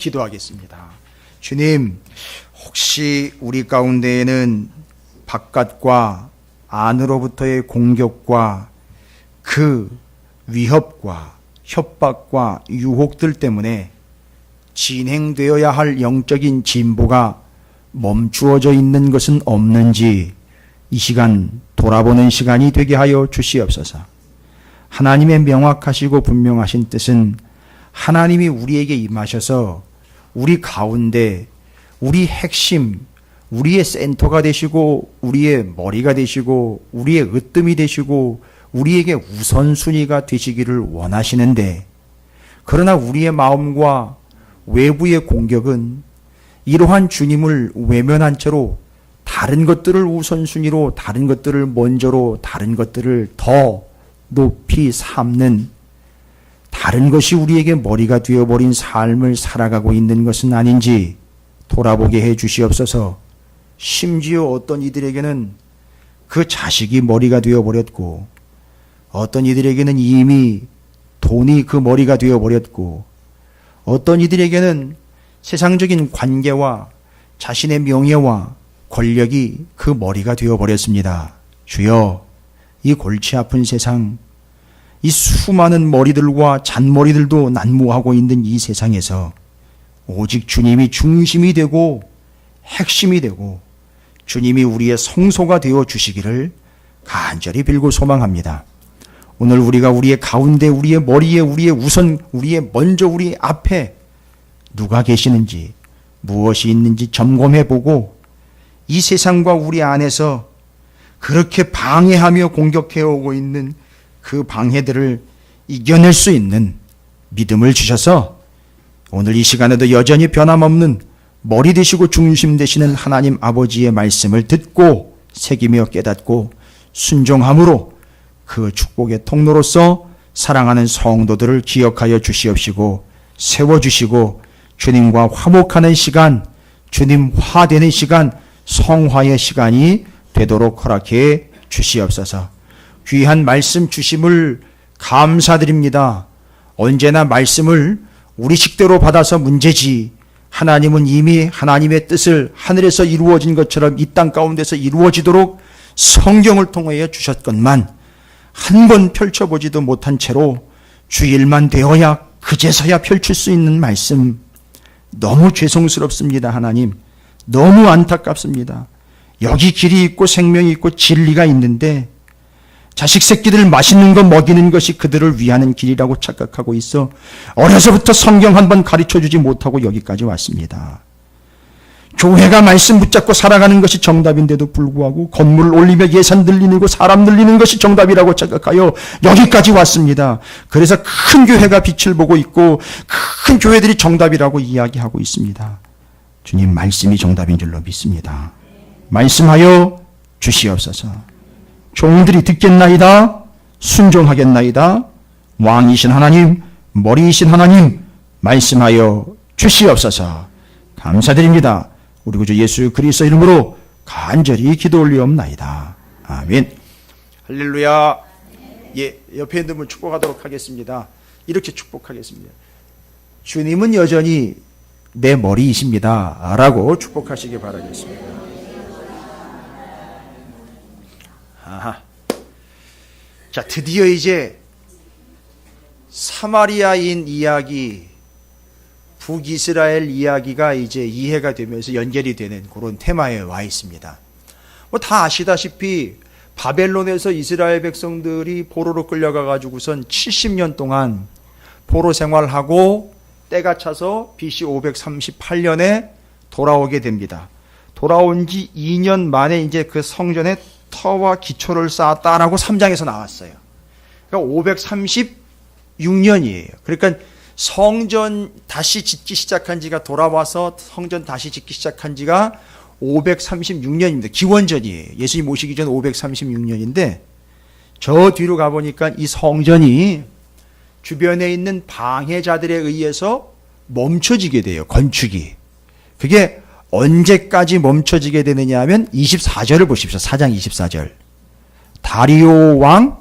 기도하겠습니다. 주님, 혹시 우리 가운데에는 바깥과 안으로부터의 공격과 그 위협과 협박과 유혹들 때문에 진행되어야 할 영적인 진보가 멈추어져 있는 것은 없는지 이 시간 돌아보는 시간이 되게 하여 주시옵소서. 하나님의 명확하시고 분명하신 뜻은 하나님이 우리에게 임하셔서 우리 가운데 우리 핵심, 우리의 센터가 되시고 우리의 머리가 되시고 우리의 으뜸이 되시고 우리에게 우선순위가 되시기를 원하시는데, 그러나 우리의 마음과 외부의 공격은 이러한 주님을 외면한 채로 다른 것들을 우선순위로, 다른 것들을 먼저로, 다른 것들을 더 높이 삼는, 다른 것이 우리에게 머리가 되어버린 삶을 살아가고 있는 것은 아닌지 돌아보게 해 주시옵소서. 심지어 어떤 이들에게는 그 자식이 머리가 되어버렸고, 어떤 이들에게는 이미 돈이 그 머리가 되어버렸고, 어떤 이들에게는 세상적인 관계와 자신의 명예와 권력이 그 머리가 되어버렸습니다. 주여, 이 골치 아픈 세상, 이 수많은 머리들과 잔머리들도 난무하고 있는 이 세상에서 오직 주님이 중심이 되고 핵심이 되고 주님이 우리의 성소가 되어 주시기를 간절히 빌고 소망합니다. 오늘 우리가 우리의 가운데, 우리의 머리에, 우리의 우선, 우리의 먼저, 우리 앞에 누가 계시는지, 무엇이 있는지 점검해보고 이 세상과 우리 안에서 그렇게 방해하며 공격해오고 있는 그 방해들을 이겨낼 수 있는 믿음을 주셔서 오늘 이 시간에도 여전히 변함없는 머리 되시고 중심 되시는 하나님 아버지의 말씀을 듣고 새기며 깨닫고 순종함으로 그 축복의 통로로서 사랑하는 성도들을 기억하여 주시옵시고 세워주시고 주님과 화목하는 시간, 주님 화되는 시간, 성화의 시간이 되도록 허락해 주시옵소서. 귀한 말씀 주심을 감사드립니다. 언제나 말씀을 우리 식대로 받아서 문제지, 하나님은 이미 하나님의 뜻을 하늘에서 이루어진 것처럼 이 땅 가운데서 이루어지도록 성경을 통하여 주셨건만 한 번 펼쳐보지도 못한 채로 주일만 되어야 그제서야 펼칠 수 있는 말씀, 너무 죄송스럽습니다. 하나님, 너무 안타깝습니다. 여기 길이 있고 생명이 있고 진리가 있는데 자식 새끼들 맛있는 거 먹이는 것이 그들을 위하는 길이라고 착각하고 있어 어려서부터 성경 한 번 가르쳐주지 못하고 여기까지 왔습니다. 교회가 말씀 붙잡고 살아가는 것이 정답인데도 불구하고 건물을 올리며 예산 늘리는 거, 사람 늘리는 것이 정답이라고 착각하여 여기까지 왔습니다. 그래서 큰 교회가 빛을 보고 있고 큰 교회들이 정답이라고 이야기하고 있습니다. 주님, 말씀이 정답인 줄로 믿습니다. 말씀하여 주시옵소서. 종들이 듣겠나이다, 순종하겠나이다. 왕이신 하나님, 머리이신 하나님, 말씀하여 주시옵소서. 감사드립니다. 우리 구주 예수 그리스도 이름으로 간절히 기도 올리옵나이다. 아멘. 할렐루야. 예, 옆에 있는 분 축복하도록 하겠습니다. 이렇게 축복하겠습니다. 주님은 여전히 내 머리이십니다. 라고 축복하시기 바라겠습니다. 아하. 자, 드디어 이제 사마리아인 이야기, 북이스라엘 이야기가 이제 이해가 되면서 연결이 되는 그런 테마에 와 있습니다. 뭐 다 아시다시피 바벨론에서 이스라엘 백성들이 포로로 끌려가 가지고선 70년 동안 포로 생활하고 때가 차서 BC 538년에 돌아오게 됩니다. 돌아온 지 2년 만에 이제 그 성전에 터와 기초를 쌓았다라고 3장에서 나왔어요. 그러니까 536년이에요. 그러니까 성전 다시 짓기 시작한 지가, 돌아와서 성전 다시 짓기 시작한 지가 536년입니다. 기원전이에요. 예수님 오시기 전 536년인데 저 뒤로 가보니까 이 성전이 주변에 있는 방해자들에 의해서 멈춰지게 돼요. 건축이. 그게 언제까지 멈춰지게 되느냐 하면 24절을 보십시오. 4장 24절. 다리오 왕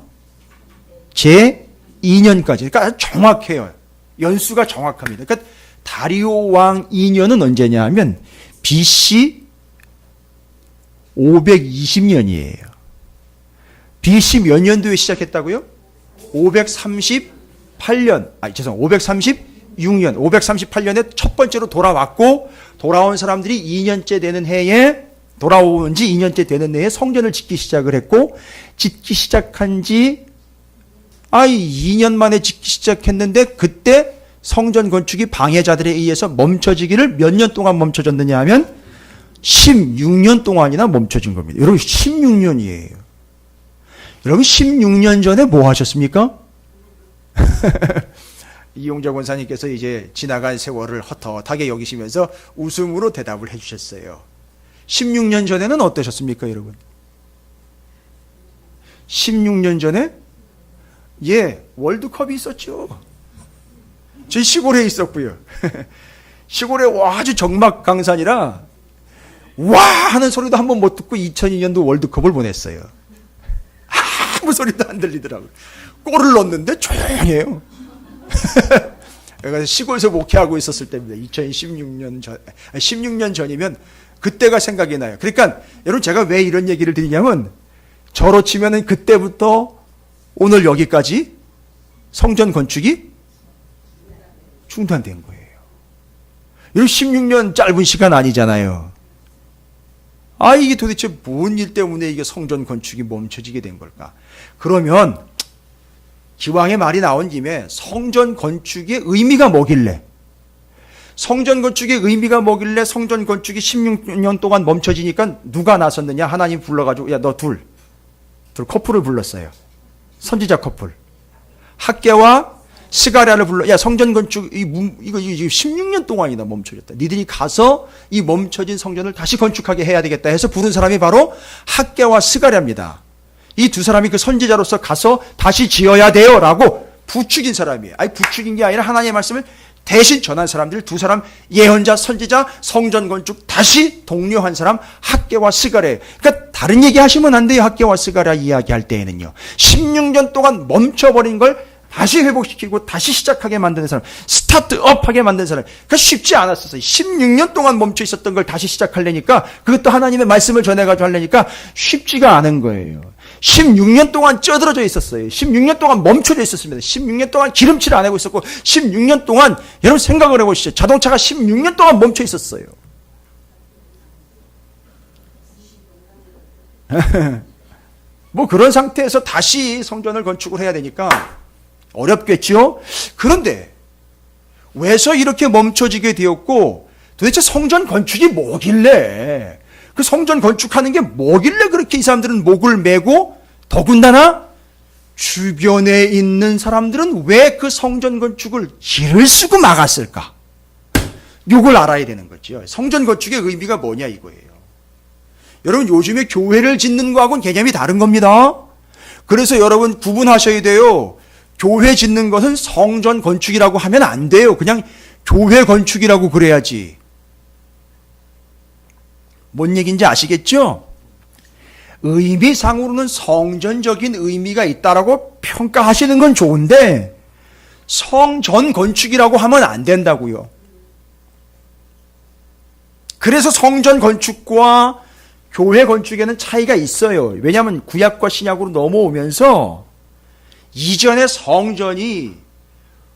제2년까지. 그러니까 정확해요. 연수가 정확합니다. 그러니까 다리오 왕 2년은 언제냐 하면 BC 520년이에요. BC 몇 년도에 시작했다고요? 538년, 536년, 538년에 첫 번째로 돌아왔고, 돌아온 사람들이 2년째 되는 해에, 돌아온 지 2년째 되는 해에 성전을 짓기 시작을 했고, 짓기 시작한 지 2년 만에 짓기 시작했는데, 그때 성전 건축이 방해자들에 의해서 멈춰지기를 몇 년 동안 멈춰졌느냐 하면 16년 동안이나 멈춰진 겁니다. 여러분 16년이에요. 여러분 16년 전에 뭐 하셨습니까? 이용자 권사님께서 이제 지나간 세월을 헛헛하게 여기시면서 웃음으로 대답을 해주셨어요. 16년 전에는 어떠셨습니까, 여러분? 16년 전에 월드컵이 있었죠. 저희 시골에 있었고요. 시골에 아주 적막 강산이라 와 하는 소리도 한 번 못 듣고 2002년도 월드컵을 보냈어요. 아무 소리도 안 들리더라고요. 골을 넣었는데 조용해요. 그래서 시골에서 목회하고 있었을 때입니다. 2016년 전, 16년 전이면 그때가 생각이 나요. 그러니까 여러분 제가 왜 이런 얘기를 드리냐면 저로 치면은 그때부터 오늘 여기까지 성전 건축이 중단된 거예요. 이 16년 짧은 시간 아니잖아요. 이게 도대체 뭔 일 때문에 이게 성전 건축이 멈춰지게 된 걸까? 그러면 기왕의 말이 나온 김에 성전 건축의 의미가 뭐길래? 성전 건축의 의미가 뭐길래 성전 건축이 16년 동안 멈춰지니까 누가 나섰느냐? 하나님 불러가지고 너 둘 커플을 불렀어요. 선지자 커플. 학개와 스가랴를 불러, 성전 건축, 이거 16년 동안이나 멈춰졌다. 니들이 가서 이 멈춰진 성전을 다시 건축하게 해야 되겠다 해서 부른 사람이 바로 학개와 스가랴입니다. 이 두 사람이 그 선지자로서 가서 다시 지어야 돼요 라고 부추긴 사람이에요. 부추긴 게 아니라 하나님의 말씀을 대신 전한 사람들, 두 사람, 예언자, 선지자, 성전 건축 다시 독려한 사람, 학개와 스가랴. 그러니까 다른 얘기 하시면 안 돼요. 학개와 스가랴 이야기할 때에는요. 16년 동안 멈춰버린 걸 다시 회복시키고 다시 시작하게 만드는 사람, 스타트업하게 만드는 사람. 그러니까 쉽지 않았었어요. 16년 동안 멈춰 있었던 걸 다시 시작하려니까, 그것도 하나님의 말씀을 전해가지고 하려니까 쉽지가 않은 거예요. 16년 동안 쪄들어져 있었어요. 16년 동안 멈춰져 있었습니다. 16년 동안 기름칠을 안 하고 있었고, 16년 동안, 여러분 생각을 해보시죠. 자동차가 16년 동안 멈춰 있었어요. 뭐 그런 상태에서 다시 성전을 건축을 해야 되니까 어렵겠죠? 그런데 왜서 이렇게 멈춰지게 되었고 도대체 성전 건축이 뭐길래 그 성전 건축하는 게 뭐길래 그렇게 이 사람들은 목을 메고 더군다나 주변에 있는 사람들은 왜 그 성전 건축을 길을 쓰고 막았을까? 이걸 알아야 되는 거죠. 성전 건축의 의미가 뭐냐 이거예요. 여러분 요즘에 교회를 짓는 거하고는 개념이 다른 겁니다. 그래서 여러분 구분하셔야 돼요. 교회 짓는 것은 성전 건축이라고 하면 안 돼요. 그냥 교회 건축이라고 그래야지. 뭔 얘기인지 아시겠죠? 의미상으로는 성전적인 의미가 있다라고 평가하시는 건 좋은데 성전 건축이라고 하면 안 된다고요. 그래서 성전 건축과 교회 건축에는 차이가 있어요. 왜냐하면 구약과 신약으로 넘어오면서 이전에 성전이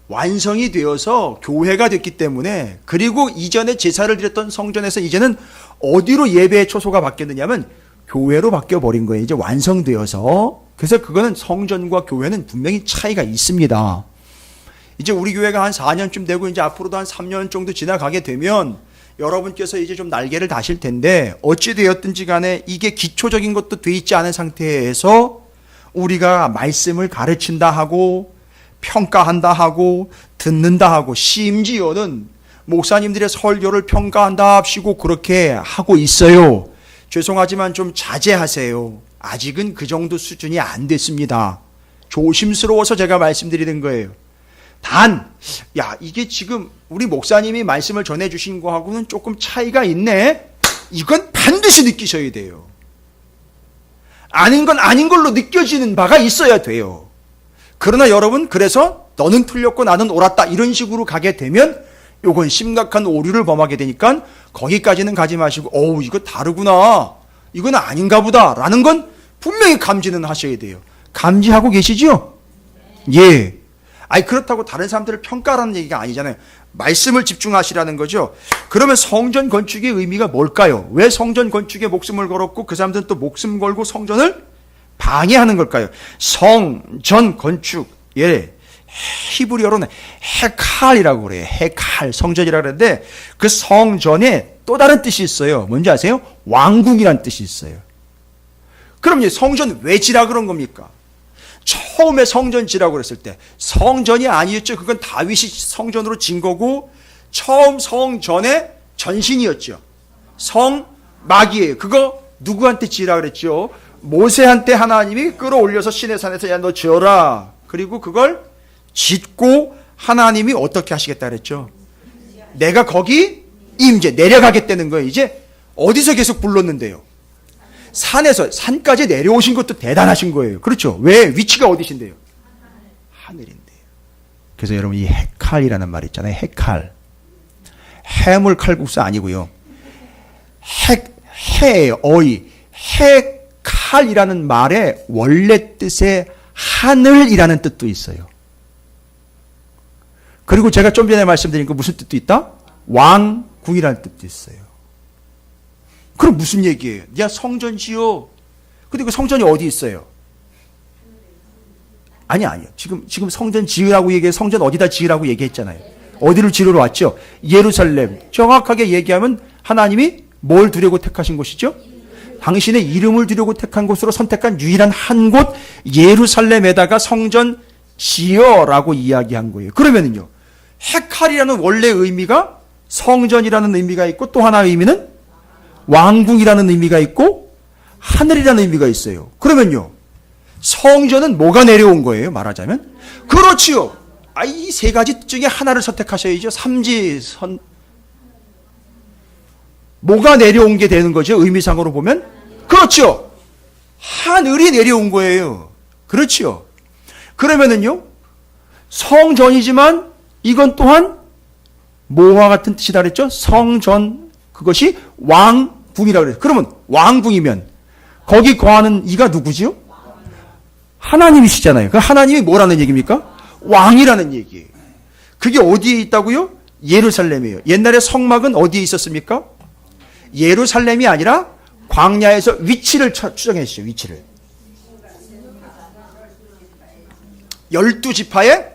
완성이 되어서 교회가 됐기 때문에 그리고 이전에 제사를 드렸던 성전에서 이제는 어디로 예배의 초소가 바뀌었느냐면 교회로 바뀌어버린 거예요. 이제 완성되어서. 그래서 그거는 성전과 교회는 분명히 차이가 있습니다. 이제 우리 교회가 한 4년쯤 되고 이제 앞으로도 한 3년 정도 지나가게 되면 여러분께서 이제 좀 날개를 다실 텐데 어찌되었든지 간에 이게 기초적인 것도 돼 있지 않은 상태에서 우리가 말씀을 가르친다 하고 평가한다 하고 듣는다 하고 심지어는 목사님들의 설교를 평가한다 합시고 그렇게 하고 있어요. 죄송하지만 좀 자제하세요. 아직은 그 정도 수준이 안 됐습니다. 조심스러워서 제가 말씀드리는 거예요. 단, 이게 지금 우리 목사님이 말씀을 전해주신 거하고는 조금 차이가 있네? 이건 반드시 느끼셔야 돼요. 아닌 건 아닌 걸로 느껴지는 바가 있어야 돼요. 그러나 여러분, 그래서 너는 틀렸고 나는 옳았다 이런 식으로 가게 되면 요건 심각한 오류를 범하게 되니까 거기까지는 가지 마시고 이거 다르구나, 이건 아닌가 보다 라는 건 분명히 감지는 하셔야 돼요. 감지하고 계시죠? 예. 아니 그렇다고 다른 사람들을 평가하라는 얘기가 아니잖아요. 말씀을 집중하시라는 거죠. 그러면 성전 건축의 의미가 뭘까요? 왜 성전 건축에 목숨을 걸었고 그 사람들은 또 목숨 걸고 성전을 방해하는 걸까요? 성전 건축, 히브리어로는 헤칼이라고 그래요. 헤칼, 성전이라고 그러는데 그 성전에 또 다른 뜻이 있어요. 뭔지 아세요? 왕궁이라는 뜻이 있어요. 그럼 이제 성전 왜 지라 그런 겁니까? 처음에 성전 지라고 그랬을 때 성전이 아니었죠. 그건 다윗이 성전으로 진 거고 처음 성전의 전신이었죠. 성막이에요. 그거 누구한테 지라 그랬죠? 모세한테 하나님이 끌어올려서 시내산에서 야 너 지어라. 그리고 그걸 짓고 하나님이 어떻게 하시겠다 그랬죠? 내가 거기 임재 내려가겠다는 거예요. 이제 어디서 계속 불렀는데요? 산에서 산까지 내려오신 것도 대단하신 거예요. 그렇죠? 왜? 위치가 어디신데요? 하늘인데요. 그래서 여러분 이 헤칼이라는 말 있잖아요. 헤칼. 해물 칼국수 아니고요. 해예요. 헤칼이라는 말의 원래 뜻에 하늘이라는 뜻도 있어요. 그리고 제가 좀 전에 말씀드린 거 무슨 뜻도 있다? 왕궁이라는 뜻도 있어요. 그럼 무슨 얘기예요? 야 성전 지어. 근데 그 성전이 어디 있어요? 아니요. 지금 성전 지으라고 얘기해서 성전 어디다 지으라고 얘기했잖아요. 어디를 지으러 왔죠? 예루살렘. 정확하게 얘기하면 하나님이 뭘 두려고 택하신 곳이죠? 당신의 이름을 두려고 택한 곳으로 선택한 유일한 한 곳 예루살렘에다가 성전 지어라고 이야기한 거예요. 그러면은요. 헤칼이라는 원래 의미가 성전이라는 의미가 있고 또 하나의 의미는 왕궁이라는 의미가 있고 하늘이라는 의미가 있어요. 그러면요. 성전은 뭐가 내려온 거예요? 말하자면. 그렇지요. 이 세 가지 중에 하나를 선택하셔야죠. 삼지선. 뭐가 내려온 게 되는 거죠? 의미상으로 보면. 그렇죠. 하늘이 내려온 거예요. 그렇죠. 그러면은요. 성전이지만 이건 또한 뭐와 같은 뜻이다 그랬죠? 성전. 그것이 왕궁이라고 그래요. 그러면 왕궁이면 거기 거하는 이가 누구지요? 하나님이시잖아요. 그 하나님이 뭐라는 얘기입니까? 왕이라는 얘기예요. 그게 어디에 있다고요? 예루살렘이에요. 옛날에 성막은 어디에 있었습니까? 예루살렘이 아니라 광야에서 위치를 추정했죠. 위치를. 12지파의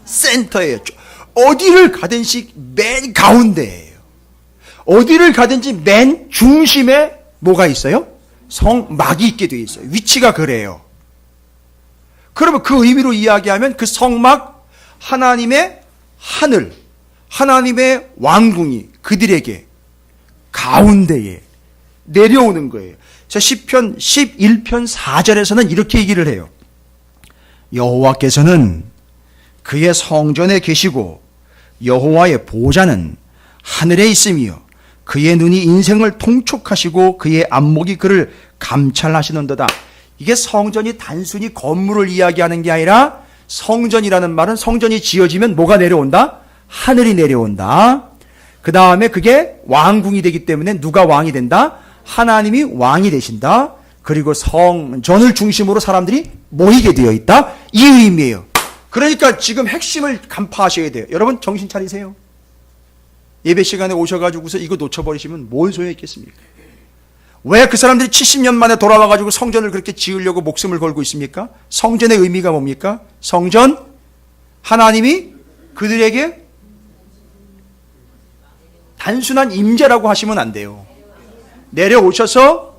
센터예요. 어디를 가든지 맨 가운데예요. 어디를 가든지 맨 중심에 뭐가 있어요? 성막이 있게 되어 있어요. 위치가 그래요. 그러면 그 의미로 이야기하면 그 성막, 하나님의 하늘, 하나님의 왕궁이 그들에게 가운데에 내려오는 거예요. 자, 시편 11편 4절에서는 이렇게 얘기를 해요. 여호와께서는 그의 성전에 계시고 여호와의 보좌는 하늘에 있으며 그의 눈이 인생을 통촉하시고 그의 안목이 그를 감찰하시는도다. 이게 성전이 단순히 건물을 이야기하는 게 아니라 성전이라는 말은 성전이 지어지면 뭐가 내려온다? 하늘이 내려온다. 그 다음에 그게 왕궁이 되기 때문에 누가 왕이 된다? 하나님이 왕이 되신다. 그리고 성전을 중심으로 사람들이 모이게 되어 있다. 이 의미예요. 그러니까 지금 핵심을 간파하셔야 돼요. 여러분 정신 차리세요. 예배 시간에 오셔가지고서 이거 놓쳐버리시면 뭔 소용이 있겠습니까? 왜 그 사람들이 70년 만에 돌아와가지고 성전을 그렇게 지으려고 목숨을 걸고 있습니까? 성전의 의미가 뭡니까? 성전, 하나님이 그들에게 단순한 임재라고 하시면 안 돼요. 내려오셔서,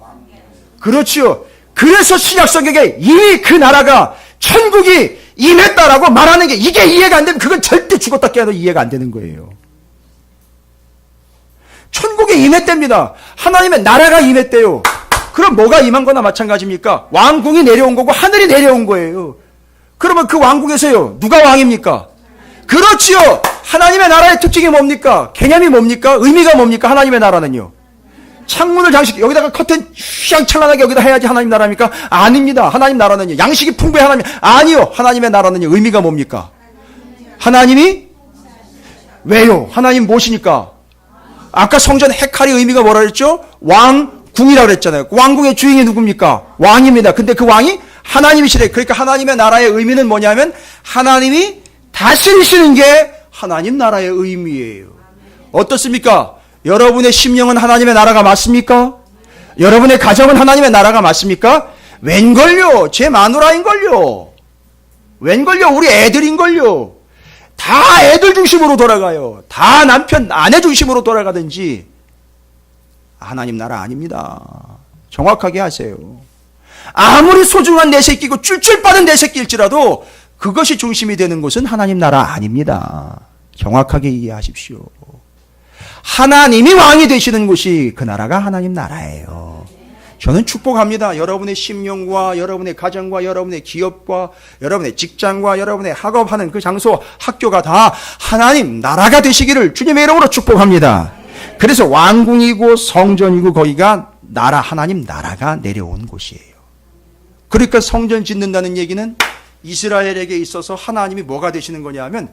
그렇지요. 그래서 신약성경에 이미 그 나라가 천국이 임했다라고 말하는 게 이게 이해가 안 되면 그건 절대 죽었다 깨어도 이해가 안 되는 거예요. 천국에 임했답니다. 하나님의 나라가 임했대요. 그럼 뭐가 임한 거나 마찬가지입니까? 왕궁이 내려온 거고 하늘이 내려온 거예요. 그러면 그 왕궁에서요, 누가 왕입니까? 그렇지요. 하나님의 나라의 특징이 뭡니까? 개념이 뭡니까? 의미가 뭡니까? 하나님의 나라는요. 창문을 장식, 여기다가 커튼 휘황찬란하게 여기다 해야지 하나님 나라입니까? 아닙니다. 하나님 나라는요. 양식이 풍부해 하나님. 아니요. 하나님의 나라는요. 의미가 뭡니까? 하나님이 왜요? 하나님 무엇이니까? 아까 성전 헤칼의 의미가 뭐라 그랬죠? 왕궁이라고 그랬잖아요. 왕궁의 주인이 누굽니까? 왕입니다. 근데 그 왕이 하나님이시래. 그러니까 하나님의 나라의 의미는 뭐냐면 하나님이 다스리시는 게 하나님 나라의 의미예요. 어떻습니까? 여러분의 심령은 하나님의 나라가 맞습니까? 여러분의 가정은 하나님의 나라가 맞습니까? 웬걸요? 제 마누라인걸요? 웬걸요? 우리 애들인걸요? 다 애들 중심으로 돌아가요. 다 남편, 아내 중심으로 돌아가든지 하나님 나라 아닙니다. 정확하게 하세요. 아무리 소중한 내 새끼고 쫄쫄 빠른 내 새끼일지라도 그것이 중심이 되는 곳은 하나님 나라 아닙니다. 정확하게 이해하십시오. 하나님이 왕이 되시는 곳이 그 나라가 하나님 나라예요. 저는 축복합니다. 여러분의 심령과 여러분의 가정과 여러분의 기업과 여러분의 직장과 여러분의 학업하는 그 장소, 학교가 다 하나님 나라가 되시기를 주님의 이름으로 축복합니다. 그래서 왕궁이고 성전이고 거기가 나라, 하나님 나라가 내려온 곳이에요. 그러니까 성전 짓는다는 얘기는 이스라엘에게 있어서 하나님이 뭐가 되시는 거냐 하면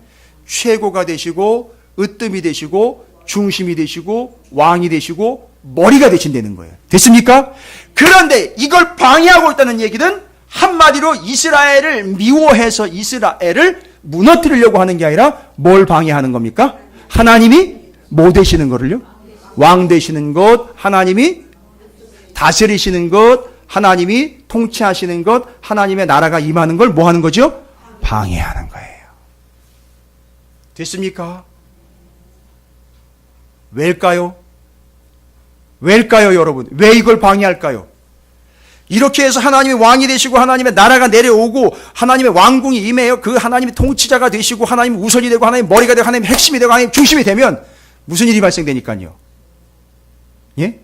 최고가 되시고 으뜸이 되시고 중심이 되시고 왕이 되시고 머리가 되신다는 거예요. 됐습니까? 그런데 이걸 방해하고 있다는 얘기는 한마디로 이스라엘을 미워해서 이스라엘을 무너뜨리려고 하는 게 아니라 뭘 방해하는 겁니까? 하나님이 뭐 되시는 거를요? 왕 되시는 것, 하나님이 다스리시는 것, 하나님이 통치하시는 것, 하나님의 나라가 임하는 걸 뭐 하는 거죠? 방해하는 거예요. 됐습니까? 왜일까요? 왜일까요, 여러분? 왜 이걸 방해할까요? 이렇게 해서 하나님이 왕이 되시고 하나님의 나라가 내려오고 하나님의 왕궁이 임해요. 그 하나님이 통치자가 되시고 하나님 우선이 되고 하나님 머리가 되고 하나님 핵심이 되고 하나님 중심이 되면 무슨 일이 발생되니까요? 예?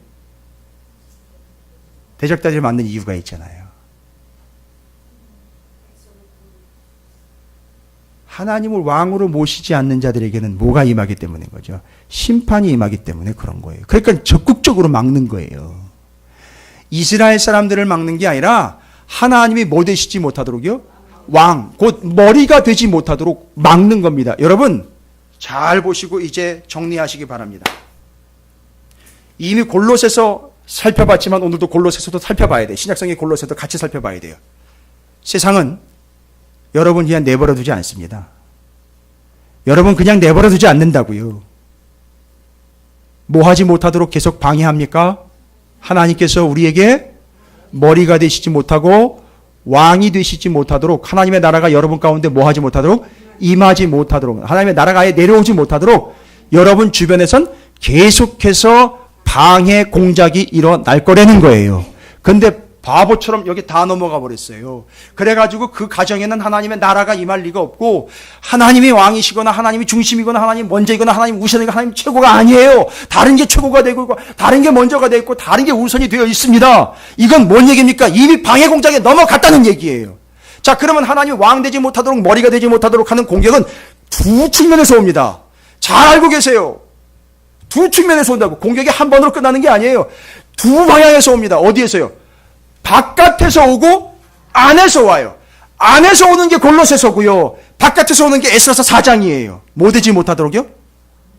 대적자를 맞는 이유가 있잖아요. 하나님을 왕으로 모시지 않는 자들에게는 뭐가 임하기 때문인 거죠? 심판이 임하기 때문에 그런 거예요. 그러니까 적극적으로 막는 거예요. 이스라엘 사람들을 막는 게 아니라 하나님이 뭐 되시지 못하도록요? 왕, 곧 머리가 되지 못하도록 막는 겁니다. 여러분 잘 보시고 이제 정리하시기 바랍니다. 이미 골로새서 살펴봤지만 오늘도 골로새서도 살펴봐야 돼요. 신약성의 골로새도 같이 살펴봐야 돼요. 세상은 여러분 그냥 내버려 두지 않습니다. 여러분 그냥 내버려 두지 않는다고요. 뭐 하지 못하도록 계속 방해합니까? 하나님께서 우리에게 머리가 되시지 못하고 왕이 되시지 못하도록 하나님의 나라가 여러분 가운데 뭐 하지 못하도록 임하지 못하도록 하나님의 나라가 아예 내려오지 못하도록 여러분 주변에선 계속해서 방해 공작이 일어날 거라는 거예요. 근데 바보처럼 여기 다 넘어가 버렸어요. 그래가지고 그 가정에는 하나님의 나라가 임할 리가 없고 하나님이 왕이시거나 하나님이 중심이거나 하나님 먼저이거나 하나님 우선이거나 하나님 최고가 아니에요. 다른 게 최고가 되고 있고 다른 게 먼저가 되어 있고 다른 게 우선이 되어 있습니다. 이건 뭔 얘기입니까? 이미 방해 공작에 넘어갔다는 얘기예요. 자, 그러면 하나님이 왕 되지 못하도록 머리가 되지 못하도록 하는 공격은 두 측면에서 옵니다. 잘 알고 계세요. 두 측면에서 온다고. 공격이 한 번으로 끝나는 게 아니에요. 두 방향에서 옵니다. 어디에서요? 바깥에서 오고 안에서 와요. 안에서 오는 게 골로새서고요. 바깥에서 오는 게 에스더서 4장이에요. 뭐 되지 못하도록요?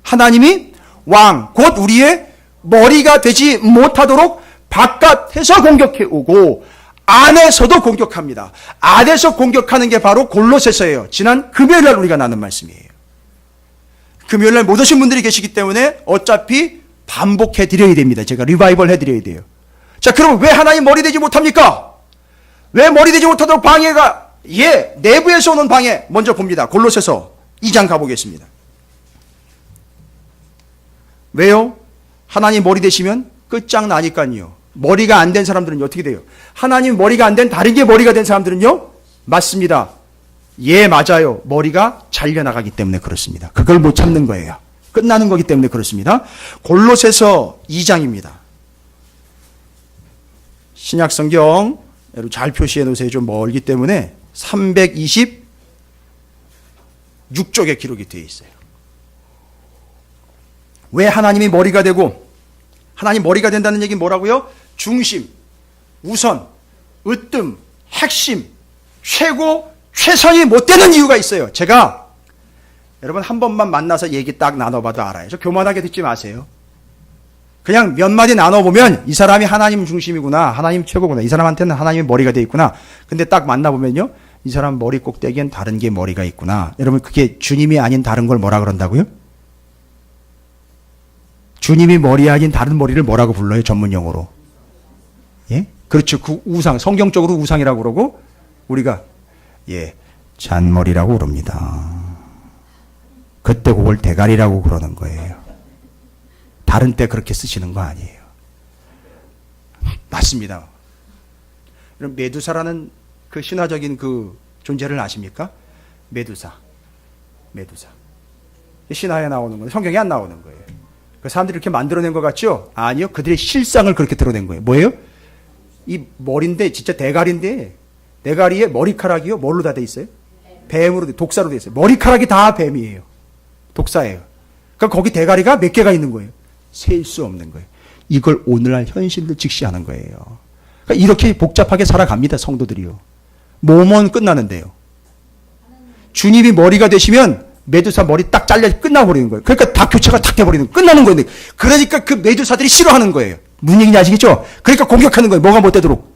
하나님이 왕, 곧 우리의 머리가 되지 못하도록 바깥에서 공격해 오고 안에서도 공격합니다. 안에서 공격하는 게 바로 골로새서예요. 지난 금요일날 우리가 나눈 말씀이에요. 금요일날 못 오신 분들이 계시기 때문에 어차피 반복해 드려야 됩니다. 제가 리바이벌 해드려야 돼요. 자, 그럼 왜 하나님 머리 되지 못합니까? 왜 머리 되지 못하도록 방해가? 예, 내부에서 오는 방해 먼저 봅니다. 골로새서 2장 가보겠습니다. 왜요? 하나님 머리 되시면 끝장나니까요. 머리가 안 된 사람들은 어떻게 돼요? 하나님 머리가 안 된 다른 게 머리가 된 사람들은요? 맞습니다. 예, 맞아요. 머리가 잘려나가기 때문에 그렇습니다. 그걸 못 참는 거예요. 끝나는 거기 때문에 그렇습니다. 골로새서 2장입니다. 신약 성경 여러분 잘 표시해 놓으세요. 좀 멀기 때문에 326쪽에 기록이 되어 있어요. 왜 하나님이 머리가 되고 하나님 머리가 된다는 얘기는 뭐라고요? 중심, 우선, 으뜸, 핵심, 최고, 최선이 못 되는 이유가 있어요. 제가 여러분 한 번만 만나서 얘기 딱 나눠봐도 알아요. 저 교만하게 듣지 마세요. 그냥 몇 마디 나눠보면 이 사람이 하나님 중심이구나. 하나님 최고구나. 이 사람한테는 하나님의 머리가 돼 있구나. 근데 딱 만나보면요. 이 사람 머리 꼭대기엔 다른 게 머리가 있구나. 여러분 그게 주님이 아닌 다른 걸 뭐라 그런다고요? 주님이 머리 아닌 다른 머리를 뭐라고 불러요? 전문 용어로. 예? 그렇죠. 그 우상, 성경적으로 우상이라고 그러고 우리가 잔머리라고 그럽니다. 그때 그걸 대가리라고 그러는 거예요. 다른 때 그렇게 쓰시는 거 아니에요. 맞습니다. 여러분 메두사라는 그 신화적인 그 존재를 아십니까? 메두사. 신화에 나오는 건데 성경에 안 나오는 거예요. 그 사람들이 이렇게 만들어낸 것 같죠? 아니요. 그들의 실상을 그렇게 드러낸 거예요. 뭐예요? 이 머리인데 진짜 대가리인데 대가리에 머리카락이요. 뭘로 다 돼 있어요? 뱀으로, 독사로 돼 있어요. 머리카락이 다 뱀이에요. 독사예요. 그러니까 거기 대가리가 몇 개가 있는 거예요. 셀 수 없는 거예요. 이걸 오늘날 현실로 직시하는 거예요. 그러니까 이렇게 복잡하게 살아갑니다. 성도들이요. 몸은 끝나는데요. 주님이 머리가 되시면 메두사 머리 딱 잘려 끝나버리는 거예요. 그러니까 다 교체가 탁 돼버리는 거예요. 끝나는 거예요. 그러니까 그 메두사들이 싫어하는 거예요. 무슨 얘기인지 아시겠죠? 그러니까 공격하는 거예요. 뭐가 못 되도록.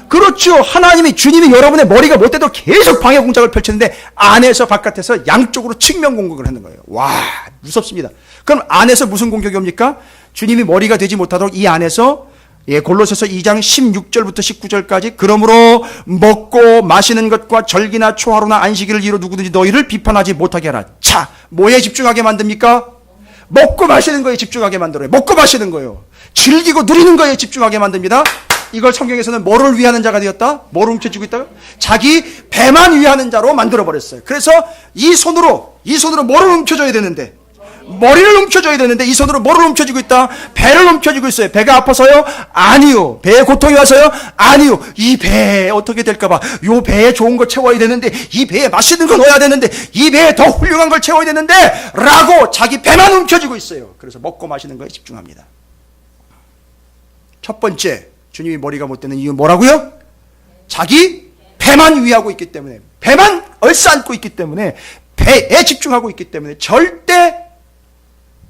그렇죠. 하나님이 주님이 여러분의 머리가 못 되도록 계속 방해 공작을 펼쳤는데 안에서 바깥에서 양쪽으로 측면 공격을 하는 거예요. 와, 무섭습니다. 그럼 안에서 무슨 공격이 옵니까? 주님이 머리가 되지 못하도록 이 안에서 골로새서 2장 16절부터 19절까지 그러므로 먹고 마시는 것과 절기나 초하루나 안식일을 이루 누구든지 너희를 비판하지 못하게 하라. 자, 뭐에 집중하게 만듭니까? 먹고 마시는 거에 집중하게 만들어요. 먹고 마시는 거예요. 즐기고 누리는 거에 집중하게 만듭니다. 이걸 성경에서는 뭐를 위하는 자가 되었다? 뭐를 움켜쥐고 있다? 자기 배만 위하는 자로 만들어버렸어요. 그래서 이 손으로 뭐를 움켜줘야 되는데 머리를 움켜줘야 되는데 이 손으로 뭐를 움켜쥐고 있다? 배를 움켜쥐고 있어요. 배가 아파서요? 아니요. 배에 고통이 와서요? 아니요. 이 배에 어떻게 될까봐 요 배에 좋은 거 채워야 되는데 이 배에 맛있는 거 넣어야 되는데 이 배에 더 훌륭한 걸 채워야 되는데 라고 자기 배만 움켜쥐고 있어요. 그래서 먹고 마시는 거에 집중합니다. 첫 번째 주님이 머리가 못 되는 이유 뭐라고요? 자기 배만 위하고 있기 때문에 배만 얼싸안고 있기 때문에 배에 집중하고 있기 때문에 절대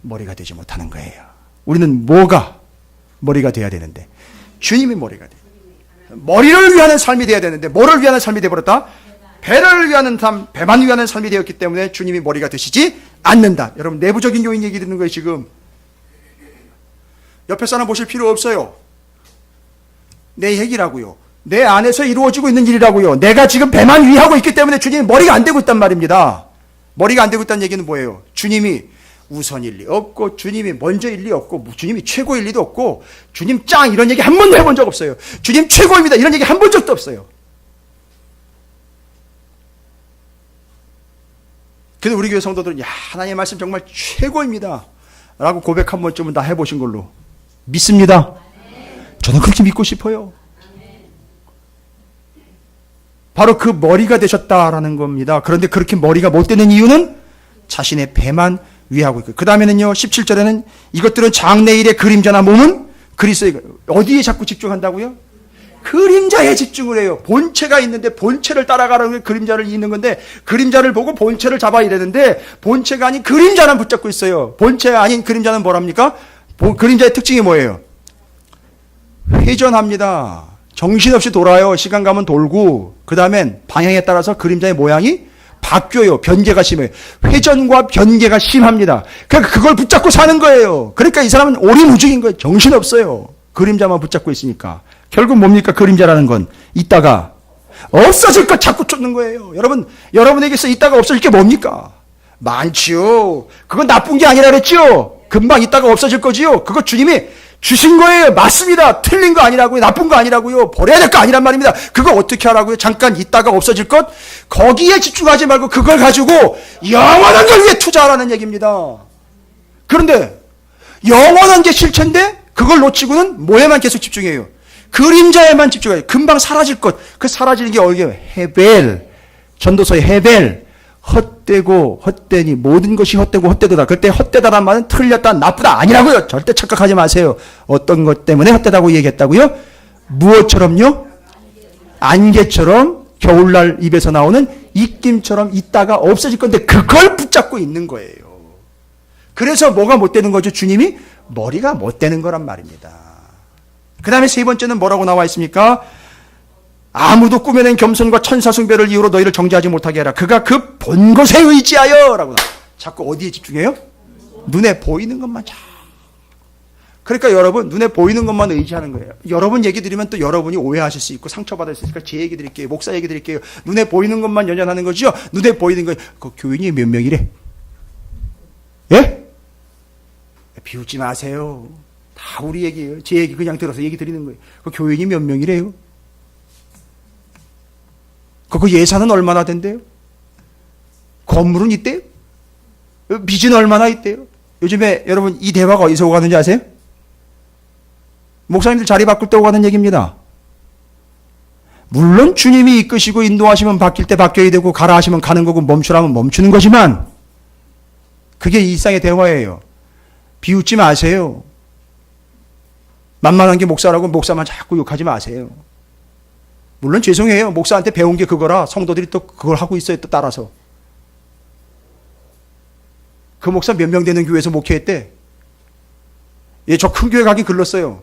머리가 되지 못하는 거예요. 우리는 뭐가 머리가 돼야 되는데 주님이 머리가 돼요. 머리를 위하는 삶이 돼야 되는데 뭐를 위하는 삶이 되어버렸다? 배를 위하는 삶, 배만 위하는 삶이 되었기 때문에 주님이 머리가 되시지 않는다. 여러분 내부적인 요인 얘기 듣는 거예요. 지금 옆에 사람 보실 필요 없어요. 내 얘기라고요. 내 안에서 이루어지고 있는 일이라고요. 내가 지금 배만 위하고 있기 때문에 주님이 머리가 안 되고 있단 말입니다. 머리가 안 되고 있다는 얘기는 뭐예요? 주님이 우선일 리 없고 주님이 먼저일 리 없고 주님이 최고일 리도 없고 주님 짱 이런 얘기 한 번도 해본 적 없어요. 주님 최고입니다 이런 얘기 한 번 적도 없어요. 그래서 우리 교회 성도들은 야 하나님의 말씀 정말 최고입니다 라고 고백 한 번쯤은 다 해보신 걸로 믿습니다. 저는 그렇게 믿고 싶어요. 바로 그 머리가 되셨다라는 겁니다. 그런데 그렇게 머리가 못 되는 이유는 자신의 배만 위하고 있고 그 다음에는요 17절에는 이것들은 장래일의 그림자나 몸은 그리스도의 어디에 자꾸 집중한다고요? 그림자에 집중을 해요. 본체가 있는데 본체를 따라가라는 그림자를 잇는 건데 그림자를 보고 본체를 잡아야 되는데 본체가 아닌 그림자는 붙잡고 있어요. 본체가 아닌 그림자는 뭐랍니까? 그림자의 특징이 뭐예요? 회전합니다. 정신없이 돌아요. 시간 가면 돌고 그 다음엔 방향에 따라서 그림자의 모양이 바뀌어요. 변개가 심해요. 회전과 변개가 심합니다. 그러니까 그걸 붙잡고 사는 거예요. 그러니까 이 사람은 오리무중인 거예요. 정신없어요. 그림자만 붙잡고 있으니까. 결국 뭡니까? 그림자라는 건 있다가 없어질 것 자꾸 쫓는 거예요. 여러분에게서 있다가 없어질 게 뭡니까? 많지요. 그건 나쁜 게 아니라 그랬죠. 금방 있다가 없어질 거지요. 그거 주님이 주신 거예요. 맞습니다. 틀린 거 아니라고요. 나쁜 거 아니라고요. 버려야 될 거 아니란 말입니다. 그거 어떻게 하라고요? 잠깐 있다가 없어질 것? 거기에 집중하지 말고 그걸 가지고 영원한 걸 위해 투자하라는 얘기입니다. 그런데 영원한 게 실체인데 그걸 놓치고는 뭐에만 계속 집중해요? 그림자에만 집중해요. 금방 사라질 것. 그 사라지는 게 어디예요? 헤벨. 전도서의 헤벨. 헛되고 헛되니 모든 것이 헛되고 헛되도다. 그때 헛되다란 말은 틀렸다 나쁘다 아니라고요. 절대 착각하지 마세요. 어떤 것 때문에 헛되다고 얘기했다고요? 무엇처럼요? 안개처럼 겨울날 입에서 나오는 입김처럼 있다가 없어질 건데 그걸 붙잡고 있는 거예요. 그래서 뭐가 못 되는 거죠? 주님이 머리가 못 되는 거란 말입니다. 그 다음에 세 번째는 뭐라고 나와 있습니까? 아무도 꾸며낸 겸손과 천사 숭배를 이유로 너희를 정죄하지 못하게 하라. 그가 그 본 것에 의지하여 라고 자꾸 어디에 집중해요? 눈에 보이는 것만 자. 그러니까 여러분 눈에 보이는 것만 의지하는 거예요. 여러분 얘기 드리면 또 여러분이 오해하실 수 있고 상처받을 수 있으니까 제 얘기 드릴게요. 목사 얘기 드릴게요. 눈에 보이는 것만 연연하는 거죠. 눈에 보이는 거. 그 교인이 몇 명이래? 예? 비웃지 마세요. 다 우리 얘기예요. 제 얘기 그냥 들어서 얘기 드리는 거예요. 그 교인이 몇 명이래요? 그 예산은 얼마나 된대요? 건물은 있대요? 빚은 얼마나 있대요? 요즘에 여러분 이 대화가 어디서 오가는지 아세요? 목사님들 자리 바꿀 때 오가는 얘기입니다. 물론 주님이 이끄시고 인도하시면 바뀔 때 바뀌어야 되고 가라 하시면 가는 거고 멈추라면 멈추는 거지만 그게 일상의 대화예요. 비웃지 마세요. 만만한 게 목사라고 목사만 자꾸 욕하지 마세요. 물론 죄송해요. 목사한테 배운 게 그거라 성도들이 또 그걸 하고 있어요. 또 따라서. 그 목사 몇 명 되는 교회에서 목회했대. 예, 저 큰 교회 가기 글렀어요.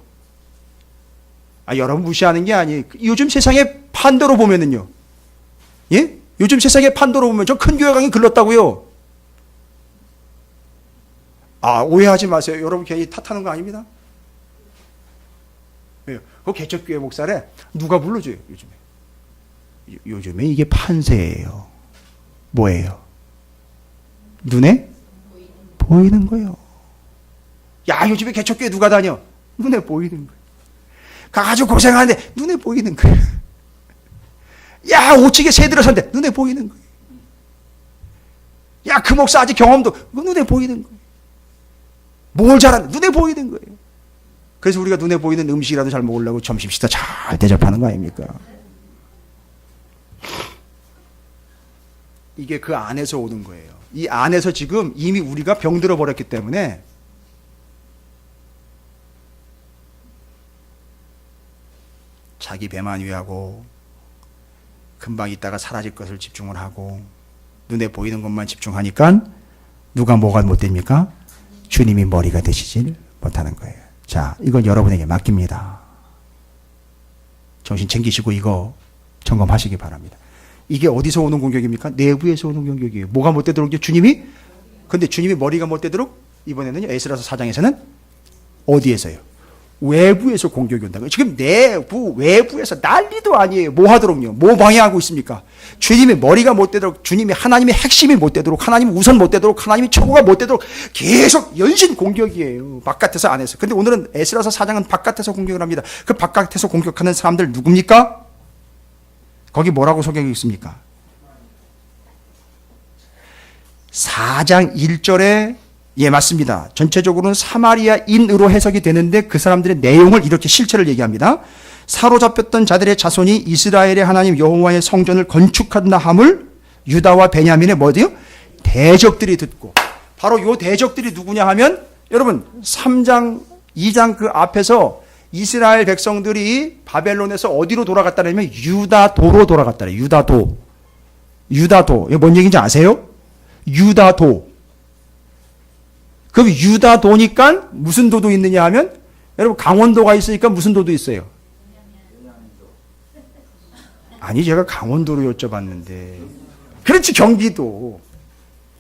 여러분 무시하는 게 아니에요. 요즘 세상의 판도로 보면은요. 예? 요즘 세상의 판도로 보면 저 큰 교회 가기 글렀다고요. 오해하지 마세요. 여러분 괜히 탓하는 거 아닙니다. 왜요? 그 개척교회 목사래. 누가 불러줘요, 요즘에. 요즘에 이게 판세예요. 뭐예요? 눈에 보이는 거예요. 야, 요즘에 개척교회 누가 다녀? 눈에 보이는 거예요. 아주 고생하는데 눈에 보이는 거예요. 야, 오치게 새 들어섰는데 눈에 보이는 거예요. 야, 그 목사 아직 경험도 눈에 보이는 거예요. 뭘 잘하는데 눈에 보이는 거예요. 그래서 우리가 눈에 보이는 음식이라도 잘 먹으려고 점심 식사 잘 대접하는 거 아닙니까? 이게 그 안에서 오는 거예요. 이 안에서 지금 이미 우리가 병들어 버렸기 때문에 자기 배만 위하고 금방 있다가 사라질 것을 집중을 하고 눈에 보이는 것만 집중하니까 누가 뭐가 못 됩니까? 주님이 머리가 되시질 못하는 거예요. 자, 이건 여러분에게 맡깁니다. 정신 챙기시고 이거 점검하시기 바랍니다. 이게 어디서 오는 공격입니까? 내부에서 오는 공격이에요. 뭐가 못 되도록 주님이? 근데 주님이 머리가 못 되도록 이번에는요, 에스라서 4장에서는 어디에서요? 외부에서 공격이 온다고요. 지금 내부, 외부에서 난리도 아니에요. 뭐 하도록요? 뭐 방해하고 있습니까? 주님이 머리가 못 되도록, 주님이 하나님의 핵심이 못 되도록, 하나님이 우선 못 되도록, 하나님이 최고가 못 되도록 계속 연신 공격이에요. 바깥에서 안에서. 근데 오늘은 에스라서 4장은 바깥에서 공격을 합니다. 그 바깥에서 공격하는 사람들 누굽니까? 거기 뭐라고 소개하고 있습니까? 4장 1절에 예, 맞습니다. 전체적으로는 사마리아인으로 해석이 되는데 그 사람들의 내용을 이렇게 실체를 얘기합니다. 사로잡혔던 자들의 자손이 이스라엘의 하나님 여호와의 성전을 건축한다 함을 유다와 베냐민의 뭐지요? 대적들이 듣고, 바로 요 대적들이 누구냐 하면 여러분 3장 2장 그 앞에서 이스라엘 백성들이 바벨론에서 어디로 돌아갔다냐면 유다도로 돌아갔다래요. 유다도. 이게 뭔 얘기인지 아세요? 유다도. 그럼 유다도니까 무슨 도도 있느냐 하면 여러분 강원도가 있으니까 무슨 도도 있어요? 아니, 제가 강원도로 여쭤봤는데. 그렇지, 경기도.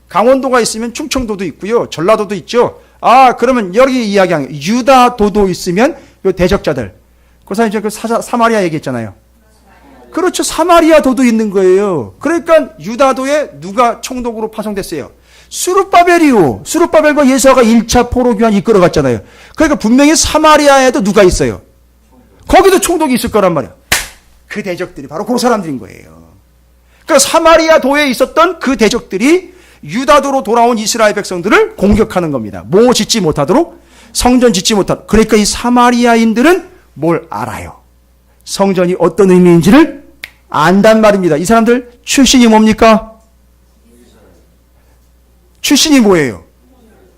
강원도가 있으면 충청도도 있고요. 전라도도 있죠. 그러면 여기 이야기한 유다도도 있으면 요 대적자들. 그 사람이 그 사마리아 얘기했잖아요. 그렇죠. 사마리아도도 있는 거예요. 그러니까 유다도에 누가 총독으로 파송됐어요? 수룹바벨이요. 수룹바벨과 예수아가 1차 포로교환 이끌어갔잖아요. 그러니까 분명히 사마리아에도 누가 있어요? 거기도 총독이 있을 거란 말이에요. 그 대적들이 바로 그 사람들인 거예요. 그러니까 사마리아도에 있었던 그 대적들이 유다도로 돌아온 이스라엘 백성들을 공격하는 겁니다. 뭐 짓지 못하도록? 성전 짓지 못하도록. 그러니까 이 사마리아인들은 뭘 알아요? 성전이 어떤 의미인지를 안단 말입니다. 이 사람들 출신이 뭡니까? 출신이 뭐예요?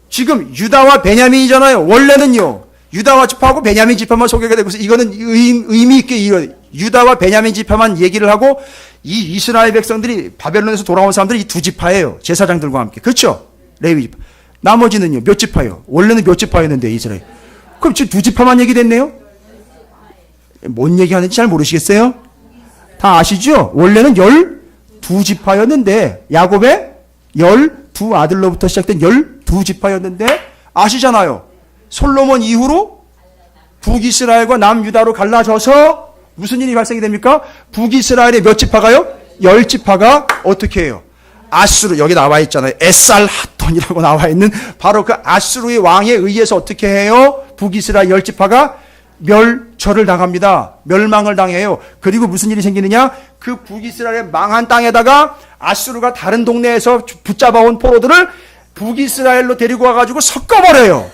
지금 유다와 베냐민이잖아요. 원래는요. 유다와 지파하고 베냐민 지파만 소개가 되고 있어요. 이거는 의미 있게 유다와 베냐민 지파만 얘기를 하고 이 이스라엘 백성들이 바벨론에서 돌아온 사람들이 이 두 지파예요. 제사장들과 함께. 그렇죠? 레위 지파. 나머지는요. 몇 지파예요? 원래는 몇 지파였는데 이스라엘. 그럼 지금 두 지파만 얘기됐네요? 뭔 얘기하는지 잘 모르시겠어요? 다 아시죠? 원래는 12지파였는데 야곱의 12아들로부터 시작된 12지파였는데 아시잖아요. 솔로몬 이후로 북이스라엘과 남유다로 갈라져서 무슨 일이 발생이 됩니까? 북이스라엘의 몇 지파가요? 10지파가 어떻게 해요? 아수르, 여기 나와 있잖아요. 에살하돈이라고 나와 있는 바로 그 아수르의 왕에 의해서 어떻게 해요? 북이스라엘 10지파가 멸절을 당합니다. 멸망을 당해요. 그리고 무슨 일이 생기느냐? 그 북이스라엘의 망한 땅에다가 아수르가 다른 동네에서 붙잡아온 포로들을 북이스라엘로 데리고 와가지고 섞어버려요.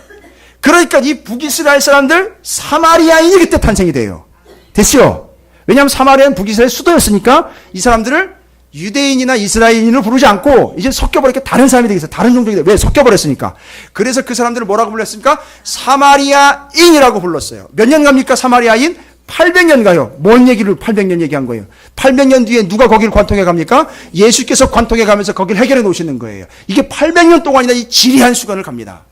그러니까 이 북이스라엘 사람들 사마리아인이 그때 탄생이 돼요. 됐죠? 왜냐하면 사마리아는 북이스라엘 수도였으니까 이 사람들을 유대인이나 이스라엘인으로 부르지 않고 이제 섞여버리니까 다른 사람이 되겠어요. 다른 종족이 돼. 왜? 섞여버렸으니까. 그래서 그 사람들을 뭐라고 불렀습니까? 사마리아인이라고 불렀어요. 몇 년 갑니까? 사마리아인? 800년 가요. 뭔 얘기를 800년 얘기한 거예요? 800년 뒤에 누가 거기를 관통해 갑니까? 예수께서 관통해 가면서 거기를 해결해 놓으시는 거예요. 이게 800년 동안이나 이 지리한 수간을 갑니다.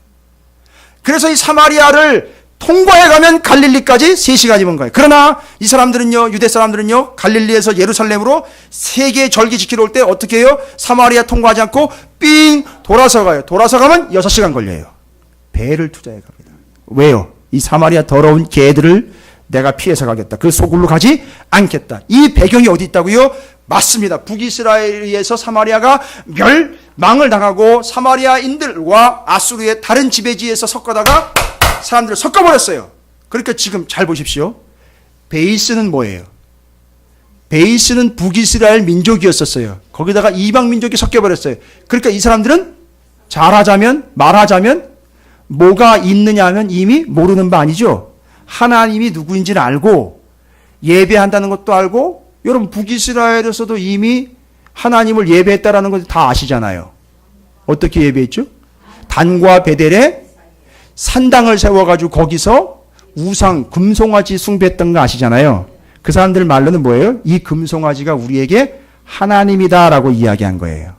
그래서 이 사마리아를 통과해 가면 갈릴리까지 3시간이면 가요. 그러나 이 사람들은요, 유대 사람들은요, 갈릴리에서 예루살렘으로 세계 절기 지키러 올 때 어떻게 해요? 사마리아 통과하지 않고 삥 돌아서 가요. 돌아서 가면 6시간 걸려요. 배를 투자해 갑니다. 왜요? 이 사마리아 더러운 개들을 내가 피해서 가겠다. 그 소굴로 가지 않겠다. 이 배경이 어디 있다고요? 맞습니다. 북이스라엘에서 사마리아가 멸망을 당하고 사마리아인들과 아수르의 다른 지배지에서 섞어다가 사람들을 섞어버렸어요. 그러니까 지금 잘 보십시오. 베이스는 뭐예요? 베이스는 북이스라엘 민족이었었어요. 거기다가 이방 민족이 섞여버렸어요. 그러니까 이 사람들은 말하자면 뭐가 있느냐 하면 이미 모르는 바 아니죠. 하나님이 누구인지를 알고 예배한다는 것도 알고, 여러분 북이스라엘에서도 이미 하나님을 예배했다라는 걸 다 아시잖아요. 어떻게 예배했죠? 단과 베델에 산당을 세워가지고 거기서 우상 금송아지 숭배했던 거 아시잖아요. 그 사람들 말로는 뭐예요? 이 금송아지가 우리에게 하나님이다라고 이야기한 거예요.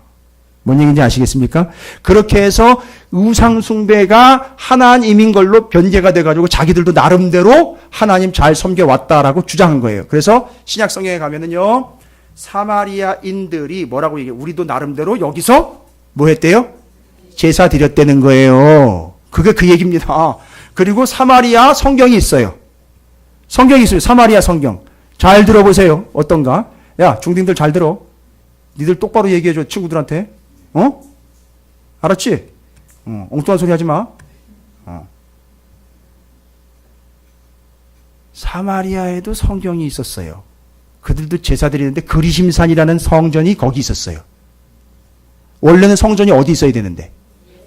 뭔 얘기인지 아시겠습니까? 그렇게 해서 우상 숭배가 하나님인 걸로 변제가 돼가지고 자기들도 나름대로 하나님 잘 섬겨왔다라고 주장한 거예요. 그래서 신약 성경에 가면은요, 사마리아인들이 뭐라고 얘기해요? 우리도 나름대로 여기서 뭐 했대요? 제사 드렸다는 거예요. 그게 그 얘기입니다. 그리고 사마리아 성경이 있어요. 성경이 있어요. 사마리아 성경. 잘 들어보세요. 어떤가? 야, 중딩들 잘 들어. 니들 똑바로 얘기해줘, 친구들한테. 어? 알았지? 엉뚱한 소리 하지 마. 사마리아에도 성경이 있었어요. 그들도 제사 드리는데 그리심산이라는 성전이 거기 있었어요. 원래는 성전이 어디 있어야 되는데?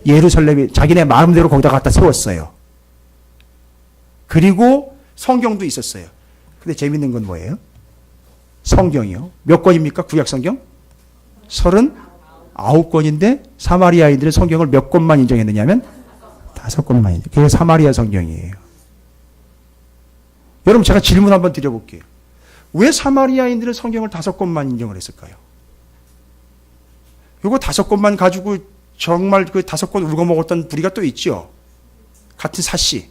예루살렘이 자기네 마음대로 거기다 갖다 세웠어요. 그리고 성경도 있었어요. 근데 재밌는 건 뭐예요? 성경이요. 몇 권입니까? 구약 성경? 39권인데 사마리아인들의 성경을 몇 권만 인정했느냐면 5권만 인정. 그게 사마리아 성경이에요. 여러분 제가 질문 한번 드려볼게요. 왜 사마리아인들의 성경을 5권만 인정을 했을까요? 이거 5권만 가지고 정말 그 5권 울고먹었던 부리가 또 있죠. 같은 사씨.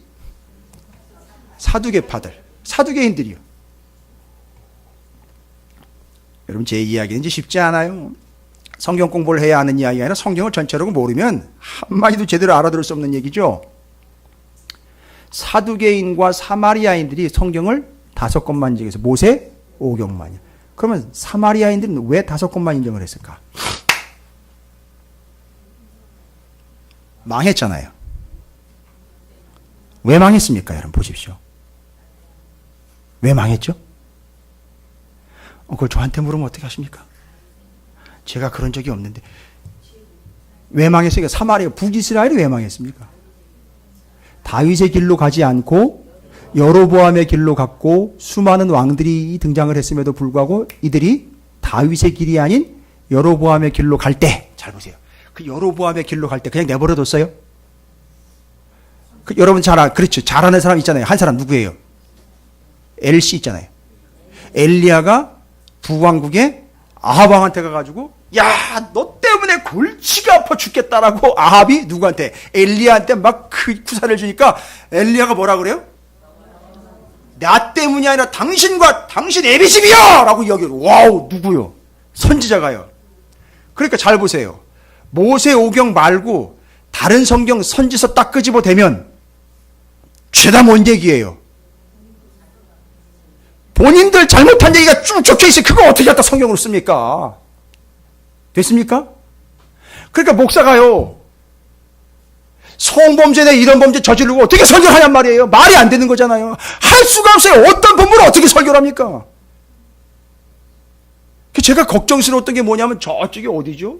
사두개파들. 사두개인들이요. 여러분 제 이야기는 이제 쉽지 않아요. 성경 공부를 해야 하는 이야기가 아니라 성경을 전체로 모르면 한마디도 제대로 알아들을 수 없는 얘기죠. 사두개인과 사마리아인들이 성경을 5권만 인정해서 모세 5경만이요. 그러면 사마리아인들은 왜 5권만 인정을 했을까? 망했잖아요. 왜 망했습니까? 여러분 보십시오. 왜 망했죠? 그걸 저한테 물으면 어떻게 하십니까? 제가 그런 적이 없는데. 왜 망했습니까? 사마리아, 북이스라엘이 왜 망했습니까? 다윗의 길로 가지 않고 여로보암의 길로 갔고 수많은 왕들이 등장을 했음에도 불구하고 이들이 다윗의 길이 아닌 여로보암의 길로 갈 때, 잘 보세요. 그 여로보암의 길로 갈 때 그냥 내버려뒀어요? 여러분 그렇죠. 잘 아는 사람 있잖아요. 한 사람 누구예요? 엘씨 있잖아요. 엘리야가 북왕국의 아합 왕한테 가가지고 야, 너 때문에 골치가 아파 죽겠다라고 아합이 누구한테? 엘리야한테 막 구사를 주니까 엘리야가 뭐라 그래요? 나 때문이 아니라 당신과 당신 애비 집이야! 라고 이야기해요. 와우, 누구요? 선지자가요. 그러니까 잘 보세요. 모세오경 말고 다른 성경 선지서 딱 끄집어 대면 죄다 뭔 얘기예요? 본인들 잘못한 얘기가 쭉 적혀 있어요. 그거 어떻게 갖다 성경으로 씁니까? 됐습니까? 그러니까 목사가요, 성범죄네 이런 범죄 저지르고 어떻게 설교를 하냔 말이에요. 말이 안 되는 거잖아요. 할 수가 없어요. 어떤 본문을 어떻게 설교를 합니까? 제가 걱정스러웠던 게 뭐냐면 저쪽이 어디죠?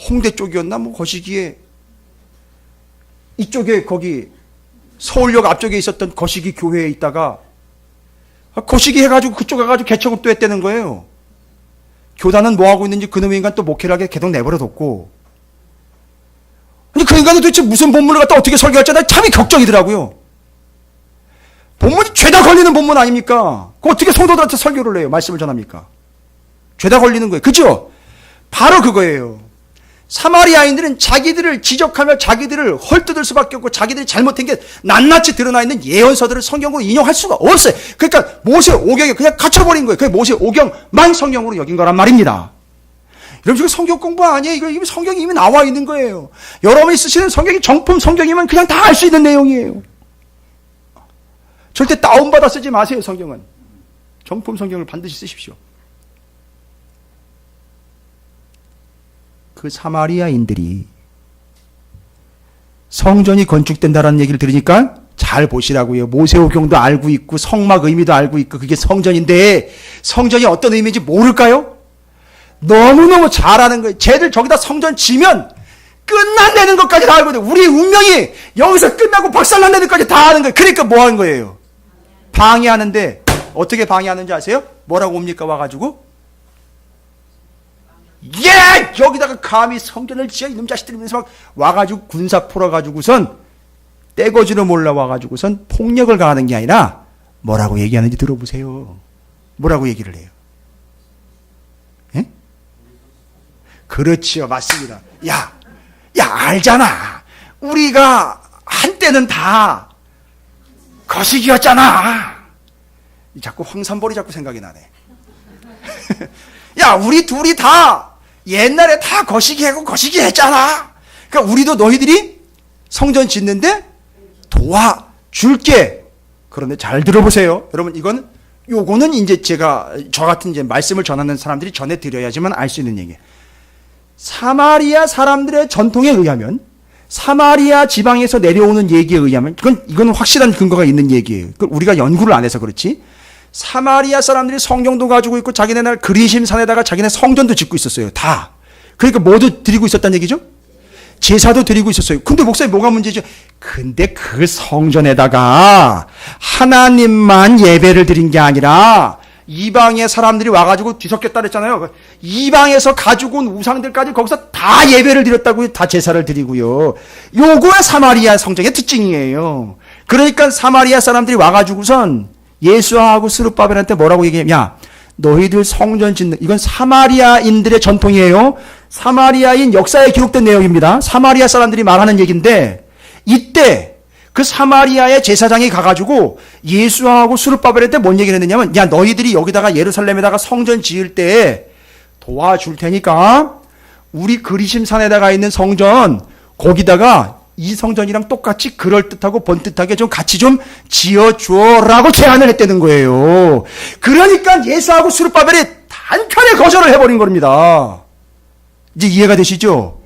홍대 쪽이었나? 뭐 거시기에 이쪽에 거기 서울역 앞쪽에 있었던 거시기 교회에 있다가 거시기 해가지고 그쪽 가가지고 개척을 또 했다는 거예요. 교단은 뭐 하고 있는지 그놈의 인간 또 목회를 하게 계속 내버려뒀고, 아니 그 인간은 도대체 무슨 본문을 갖다 어떻게 설교할지 나 참이 걱정이더라고요. 본문이 죄다 걸리는 본문 아닙니까? 그 어떻게 성도들한테 설교를 해요? 말씀을 전합니까? 죄다 걸리는 거예요. 그죠? 바로 그거예요. 사마리아인들은 자기들을 지적하며 자기들을 헐뜯을 수밖에 없고 자기들이 잘못한 게 낱낱이 드러나 있는 예언서들을 성경으로 인용할 수가 없어요. 그러니까 모세오경에 그냥 갇혀버린 거예요. 그게 모세오경만 성경으로 여긴 거란 말입니다. 여러분 지금 성경 공부 아니에요. 이거 이미 성경이 이미 나와 있는 거예요. 여러분이 쓰시는 성경이 정품 성경이면 그냥 다 알 수 있는 내용이에요. 절대 다운받아 쓰지 마세요. 성경은 정품 성경을 반드시 쓰십시오. 그 사마리아인들이 성전이 건축된다라는 얘기를 들으니까 잘 보시라고요. 모세오경도 알고 있고 성막 의미도 알고 있고 그게 성전인데 성전이 어떤 의미인지 모를까요? 너무너무 잘 아는 거예요. 쟤들 저기다 성전 지면 끝난다는 것까지 다 알거든요. 우리의 운명이 여기서 끝나고 박살난다는 것까지 다 아는 거예요. 그러니까 뭐 하는 거예요? 방해하는데 어떻게 방해하는지 아세요? 뭐라고 옵니까? 와가지고 예! 여기다가 감히 성전을 지어 이놈 자식들이 면서 막 와가지고 군사 풀어가지고선 떼거지로 몰라 와가지고선 폭력을 가하는 게 아니라 뭐라고 얘기하는지 들어보세요. 뭐라고 얘기를 해요? 예? 그렇지요. 맞습니다. 야, 알잖아. 우리가 한때는 다 거시기였잖아. 자꾸 황산벌이 자꾸 생각이 나네. 야, 우리 둘이 다 옛날에 다 거시기 하고 거시기 했잖아. 그러니까 우리도 너희들이 성전 짓는데 도와줄게. 그런데 잘 들어보세요. 여러분, 요거는 이제 저 같은 이제 말씀을 전하는 사람들이 전해드려야지만 알 수 있는 얘기예요. 사마리아 사람들의 전통에 의하면, 사마리아 지방에서 내려오는 얘기에 의하면, 이건 확실한 근거가 있는 얘기예요. 우리가 연구를 안 해서 그렇지. 사마리아 사람들이 성경도 가지고 있고 자기네 날 그리심 산에다가 자기네 성전도 짓고 있었어요. 다. 그러니까 뭐도 드리고 있었다는 얘기죠? 제사도 드리고 있었어요. 근데 목사님 뭐가 문제죠? 근데 그 성전에다가 하나님만 예배를 드린 게 아니라 이방의 사람들이 와가지고 뒤섞였다 그랬잖아요. 이방에서 가지고 온 우상들까지 거기서 다 예배를 드렸다고요. 다 제사를 드리고요. 요거가 사마리아 성전의 특징이에요. 그러니까 사마리아 사람들이 와가지고선 예수하고 스룹바벨한테 뭐라고 얘기해? 야, 너희들 성전 짓는, 이건 사마리아인들의 전통이에요. 사마리아인 역사에 기록된 내용입니다. 사마리아 사람들이 말하는 얘기인데, 이때 그 사마리아의 제사장이 가가지고 예수하고 스룹바벨한테 뭔 얘기를 했느냐면, 야, 너희들이 여기다가 예루살렘에다가 성전 지을 때 도와줄 테니까 우리 그리심 산에다가 있는 성전 거기다가 이 성전이랑 똑같이 그럴듯하고 번듯하게 좀 같이 좀 지어줘라고 제안을 했다는 거예요. 그러니까 예수하고 스룹바벨이 단칼에 거절을 해버린 겁니다. 이제 이해가 되시죠?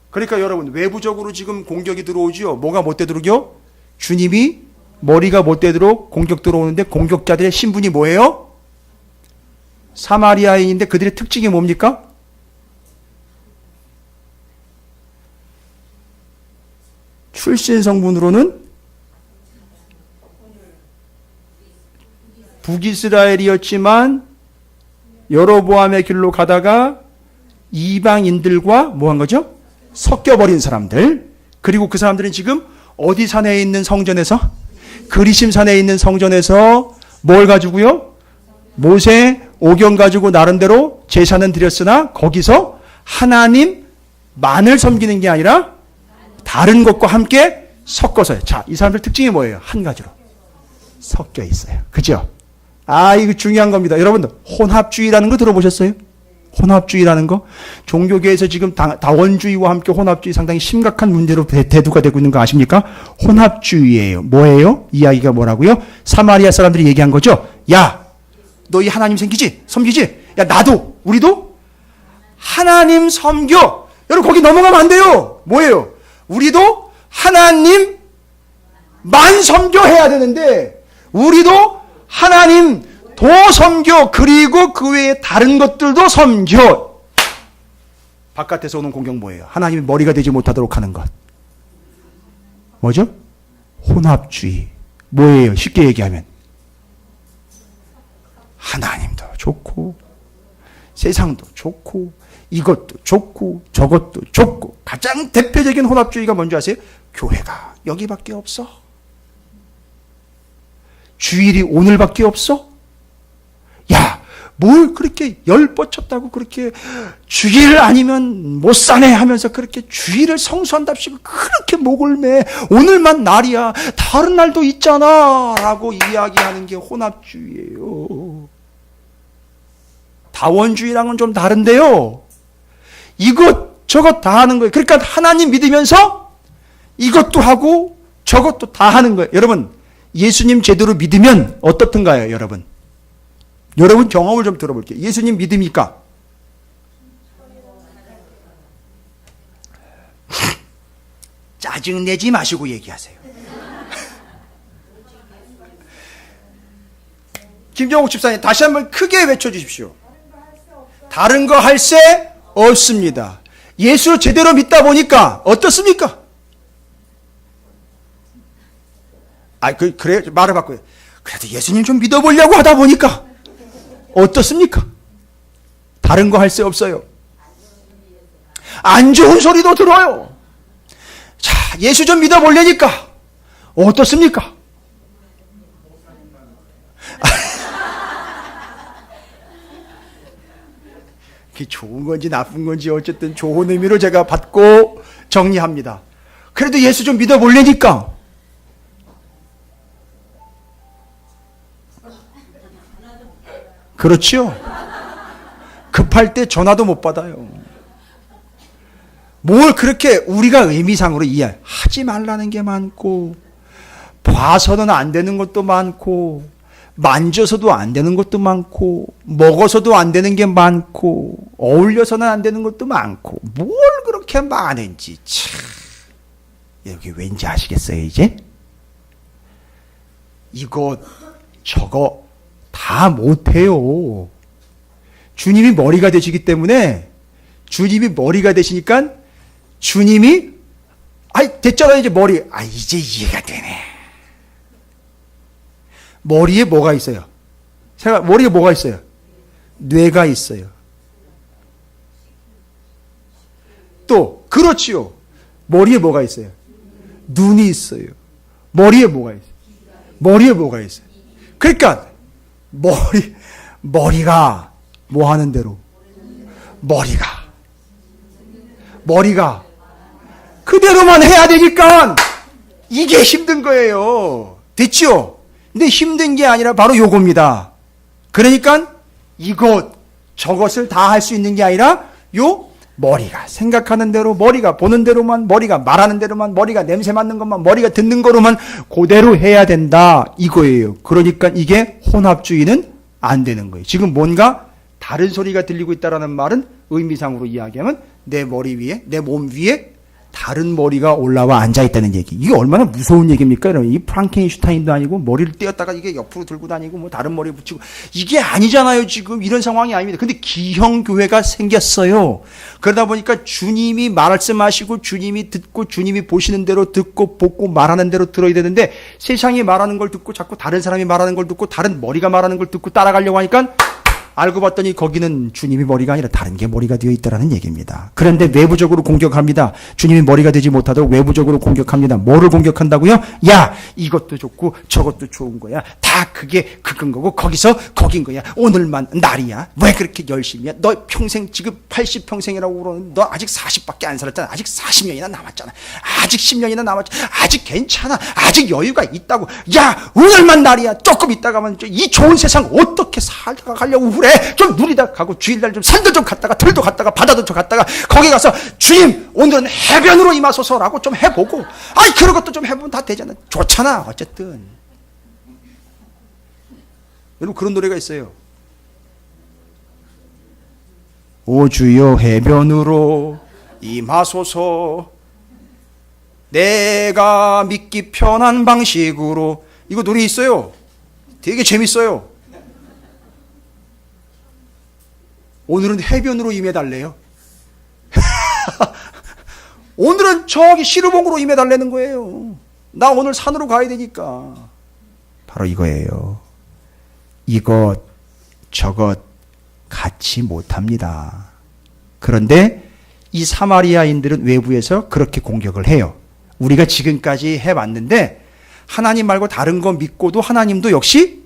그러니까 여러분, 외부적으로 지금 공격이 들어오죠. 뭐가 못 되도록요? 주님이 머리가 못 되도록 공격 들어오는데 공격자들의 신분이 뭐예요? 사마리아인인데 그들의 특징이 뭡니까? 출신 성분으로는 북이스라엘이었지만 여로보암의 길로 가다가 이방인들과 뭐 한 거죠? 섞여버린 사람들. 그리고 그 사람들은 지금 어디 산에 있는 성전에서? 그리심 산에 있는 성전에서 뭘 가지고요? 모세 오경 가지고 나름대로 제사는 드렸으나 거기서 하나님만을 섬기는 게 아니라 다른 것과 함께 섞어서요. 자, 이 사람들 특징이 뭐예요? 한 가지로 섞여 있어요. 그죠? 이거 중요한 겁니다. 여러분, 혼합주의라는 거 들어보셨어요? 혼합주의라는 거? 종교계에서 지금 다원주의와 함께 혼합주의 상당히 심각한 문제로 대두가 되고 있는 거 아십니까? 혼합주의예요. 뭐예요? 이야기가 뭐라고요? 사마리아 사람들이 얘기한 거죠. 야, 너희 하나님 섬기지? 야, 나도, 우리도 하나님 섬겨. 여러분, 거기 넘어가면 안 돼요. 뭐예요? 우리도 하나님만 섬겨해야 되는데, 우리도 하나님 도 섬겨. 그리고 그 외에 다른 것들도 섬겨. 바깥에서 오는 공격 뭐예요? 하나님이 머리가 되지 못하도록 하는 것. 뭐죠? 혼합주의. 뭐예요? 쉽게 얘기하면 하나님도 좋고 세상도 좋고 이것도 좋고 저것도 좋고. 가장 대표적인 혼합주의가 뭔지 아세요? 교회가 여기밖에 없어. 주일이 오늘밖에 없어. 야, 뭘 그렇게 열 뻗쳤다고 그렇게 주일 아니면 못 사네 하면서 그렇게 주일을 성수한답시고 그렇게 목을 매. 오늘만 날이야. 다른 날도 있잖아. 라고 이야기하는 게 혼합주의예요. 다원주의랑은 좀 다른데요. 이것 저것 다 하는 거예요. 그러니까 하나님 믿으면서 이것도 하고 저것도 다 하는 거예요. 여러분, 예수님 제대로 믿으면 어떻든가요, 여러분? 여러분 경험을 좀 들어볼게요. 예수님 믿습니까? 짜증내지 마시고 얘기하세요. 김정욱 집사님 다시 한번 크게 외쳐주십시오. 다른 거 할 새 없습니다. 예수 제대로 믿다 보니까 어떻습니까? 그래 말을 바꿔요. 그래도 예수님 좀 믿어보려고 하다 보니까 어떻습니까? 다른 거 할 새 없어요. 안 좋은 소리도 들어요. 자, 예수 좀 믿어보려니까 어떻습니까? 그게 좋은 건지 나쁜 건지 어쨌든 좋은 의미로 제가 받고 정리합니다. 그래도 예수 좀 믿어보려니까 그렇지요. 급할 때 전화도 못 받아요. 뭘 그렇게 우리가 의미상으로 이해하지 말라는 게 많고, 봐서는 안 되는 것도 많고, 만져서도 안 되는 것도 많고, 먹어서도 안 되는 게 많고, 어울려서는 안 되는 것도 많고, 뭘 그렇게 많은지 참. 여기 왠지 아시겠어요, 이제? 이거 저거 다 못해요. 주님이 머리가 되시기 때문에, 주님이 머리가 되시니까 주님이 됐잖아요, 이제 머리. 이제 이해가 되네. 머리에 뭐가 있어요? 머리에 뭐가 있어요? 뇌가 있어요. 또 그렇지요. 머리에 뭐가 있어요? 눈이 있어요. 머리에 뭐가 있어요? 머리에 뭐가 있어요? 그러니까 머리가 뭐 하는 대로 머리가 그대로만 해야 되니까 이게 힘든 거예요. 됐죠? 근데 힘든 게 아니라 바로 요겁니다. 그러니까 저것을 다 할 수 있는 게 아니라 머리가 생각하는 대로, 머리가 보는 대로만, 머리가 말하는 대로만, 머리가 냄새 맡는 것만, 머리가 듣는 거로만 그대로 해야 된다. 이거예요. 그러니까 이게 혼합주의는 안 되는 거예요. 지금 뭔가 다른 소리가 들리고 있다라는 말은 의미상으로 이야기하면 내 머리 위에, 내 몸 위에 다른 머리가 올라와 앉아있다는 얘기. 이게 얼마나 무서운 얘기입니까? 여러분, 이 프랑켄슈타인도 아니고 머리를 떼었다가 이게 옆으로 들고 다니고 뭐 다른 머리에 붙이고 이게 아니잖아요. 지금 이런 상황이 아닙니다. 근데 기형교회가 생겼어요. 그러다 보니까 주님이 말씀하시고 주님이 듣고 주님이 보시는 대로 듣고 보고 말하는 대로 들어야 되는데 세상이 말하는 걸 듣고 자꾸 다른 사람이 말하는 걸 듣고 다른 머리가 말하는 걸 듣고 따라가려고 하니까 알고 봤더니 거기는 주님이 머리가 아니라 다른 게 머리가 되어 있다라는 얘기입니다. 그런데 외부적으로 공격합니다. 주님이 머리가 되지 못하도록 외부적으로 공격합니다. 뭐를 공격한다고요? 야, 이것도 좋고 저것도 좋은 거야. 다 그게 그건 거고 거기서 거긴 거야. 오늘만 날이야. 왜 그렇게 열심히야? 너 평생 지금 80평생이라고 그러는 너 아직 40밖에 안 살았잖아. 아직 40년이나 남았잖아. 아직 10년이나 남았잖아. 아직 괜찮아. 아직 여유가 있다고. 야, 오늘만 날이야. 조금 있다가 가면 이 좋은 세상 어떻게 살아가려고 그래? 좀 누리다 가고 주일날 좀 산도 좀 갔다가 들도 갔다가 바다도 좀 갔다가 거기 가서 주님 오늘은 해변으로 임하소서라고 좀 해보고 아이 그런 것도 좀 해보면 다 되잖아. 좋잖아. 어쨌든 여러분 그런 노래가 있어요. 오 주여 해변으로 임하소서 내가 믿기 편한 방식으로. 이거 노래 있어요. 되게 재밌어요. 오늘은 해변으로 임해달래요. 오늘은 저기 시루봉으로 임해달라는 거예요. 나 오늘 산으로 가야 되니까. 바로 이거예요. 이것 저것 갖지 못합니다. 그런데 이 사마리아인들은 외부에서 그렇게 공격을 해요. 우리가 지금까지 해왔는데 하나님 말고 다른 거 믿고도 하나님도 역시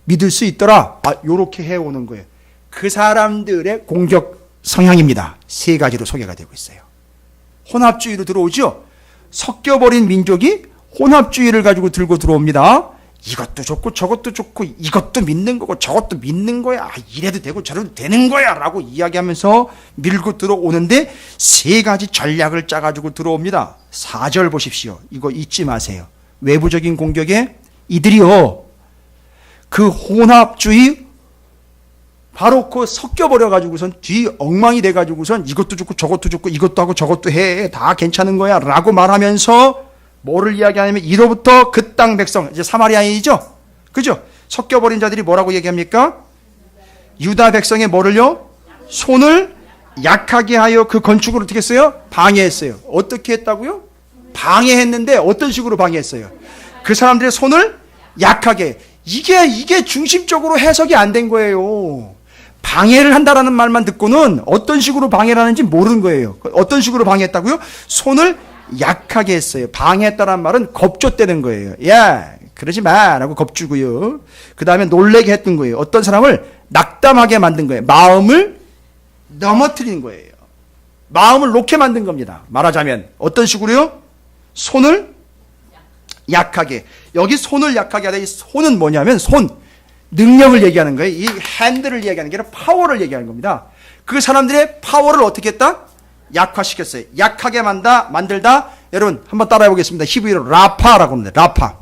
믿을 수 있더라. 요렇게 해오는 거예요. 그 사람들의 공격 성향입니다. 세 가지로 소개가 되고 있어요. 혼합주의로 들어오죠. 섞여버린 민족이 혼합주의를 가지고 들고 들어옵니다. 이것도 좋고 저것도 좋고 이것도 믿는 거고 저것도 믿는 거야. 이래도 되고 저래도 되는 거야 라고 이야기하면서 밀고 들어오는데 세 가지 전략을 짜가지고 들어옵니다. 4절 보십시오. 이거 잊지 마세요. 외부적인 공격에 이들이요 그 혼합주의 바로 그 섞여버려가지고선 뒤 엉망이 돼가지고선 이것도 좋고 저것도 좋고 이것도 하고 저것도 해 다 괜찮은 거야 라고 말하면서 뭐를 이야기하냐면 이로부터 그 땅 백성 이제 사마리아인이죠 그죠? 섞여버린 자들이 뭐라고 얘기합니까? 유다 백성의 뭐를요? 손을 약하게 하여 그 건축을 어떻게 했어요? 방해했어요. 어떻게 했다고요? 방해했는데 어떤 식으로 방해했어요? 그 사람들의 손을 약하게. 이게 중심적으로 해석이 안 된 거예요. 방해를 한다라는 말만 듣고는 어떤 식으로 방해를 하는지 모르는 거예요. 어떤 식으로 방해했다고요? 손을 약하게 했어요. 방해했다라는 말은 겁줬다는 거예요. 야, 그러지 마 라고 겁주고요. 그 다음에 놀래게 했던 거예요. 어떤 사람을 낙담하게 만든 거예요. 마음을 넘어뜨리는 거예요. 마음을 놓게 만든 겁니다. 말하자면 어떤 식으로요? 손을 약하게. 여기 손을 약하게 하다 이 손은 뭐냐면 손, 능력을 얘기하는 거예요. 이 핸들을 얘기하는 게 아니라 파워를 얘기하는 겁니다. 그 사람들의 파워를 어떻게 했다? 약화시켰어요. 약하게 만들다. 여러분 한번 따라해 보겠습니다. 히브리어로 라파라고 합니다. 라파.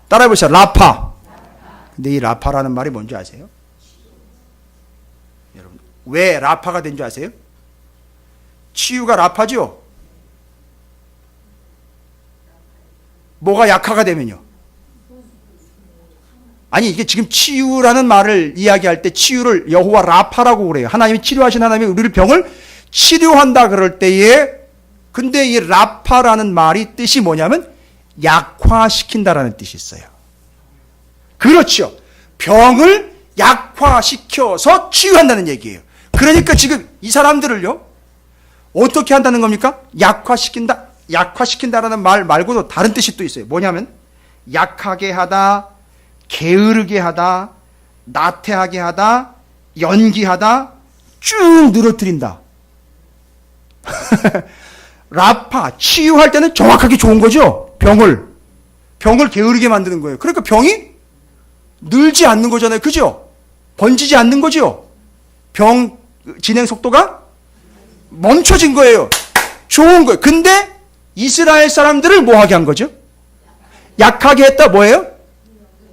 따라해 보세요. 라파. 근데 이 라파라는 말이 뭔지 아세요? 여러분 왜 라파가 된 줄 아세요? 치유가 라파죠? 뭐가 약화가 되면요? 아니 이게 지금 치유라는 말을 이야기할 때 치유를 여호와 라파라고 그래요. 하나님이 치료하신 하나님이 우리를 병을 치료한다 그럴 때에 근데 이 라파라는 말이 뜻이 뭐냐면 약화시킨다라는 뜻이 있어요. 그렇죠. 병을 약화시켜서 치유한다는 얘기예요. 그러니까 지금 이 사람들을요 어떻게 한다는 겁니까? 약화시킨다. 약화시킨다라는 말 말고도 다른 뜻이 또 있어요. 뭐냐면 약하게 하다, 게으르게 하다, 나태하게 하다, 연기하다, 쭉 늘어뜨린다. 라파, 치유할 때는 정확하게 좋은 거죠. 병을 게으르게 만드는 거예요. 그러니까 병이 늘지 않는 거잖아요. 그죠? 번지지 않는 거죠. 병 진행 속도가 멈춰진 거예요. 좋은 거예요. 근데 이스라엘 사람들을 뭐하게 한 거죠? 약하게 했다 뭐예요?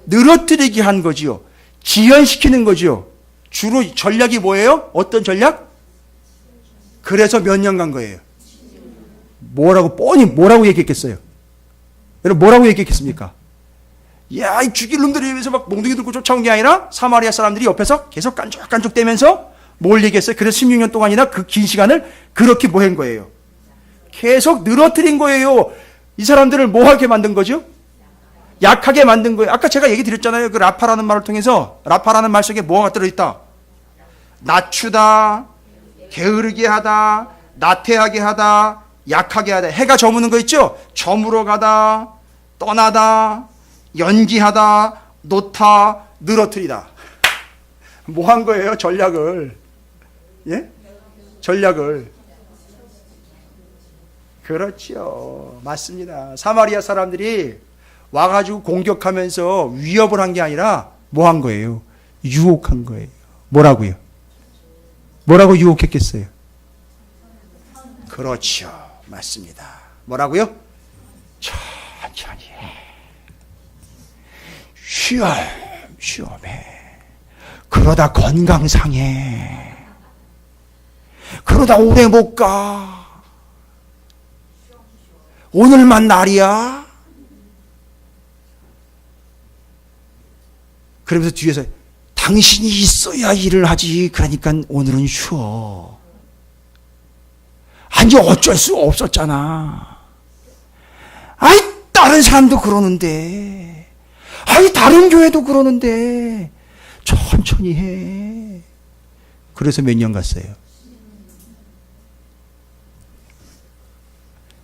늘어뜨리게 한 거지요. 지연시키는 거지요. 주로 전략이 뭐예요? 어떤 전략? 그래서 몇 년간 거예요. 뭐라고 얘기했겠어요? 여러분 뭐라고 얘기했겠습니까? 야, 이 죽일 놈들이 위해서 막 몽둥이 들고 쫓아온 게 아니라 사마리아 사람들이 옆에서 계속 깐족깐족대면서 뭘 얘기했어요? 그래서 16년 동안이나 그 긴 시간을 그렇게 뭐 한 거예요? 계속 늘어뜨린 거예요. 이 사람들을 뭐하게 만든 거죠? 약하게 만든 거예요. 아까 제가 얘기 드렸잖아요. 그 라파라는 말을 통해서 라파라는 말 속에 뭐가 들어있다? 낮추다, 게으르게 하다, 나태하게 하다, 약하게 하다. 해가 저무는 거 있죠? 저물어 가다, 떠나다, 연기하다, 놓다, 늘어뜨리다. 뭐 한 거예요? 전략을. 예? 전략을. 그렇죠. 맞습니다. 사마리아 사람들이 와가지고 공격하면서 위협을 한 게 아니라 뭐 한 거예요? 유혹한 거예요. 뭐라고요? 뭐라고 유혹했겠어요? 그렇죠. 맞습니다. 뭐라고요? 천천히 해. 쉬엄쉬엄해. 그러다 건강 상해. 그러다 오래 못 가. 오늘만 날이야. 그러면서 뒤에서 당신이 있어야 일을 하지. 그러니까 오늘은 쉬어. 아니 어쩔 수 없었잖아. 아이 다른 사람도 그러는데. 아이 다른 교회도 그러는데. 천천히 해. 그래서 몇 년 갔어요?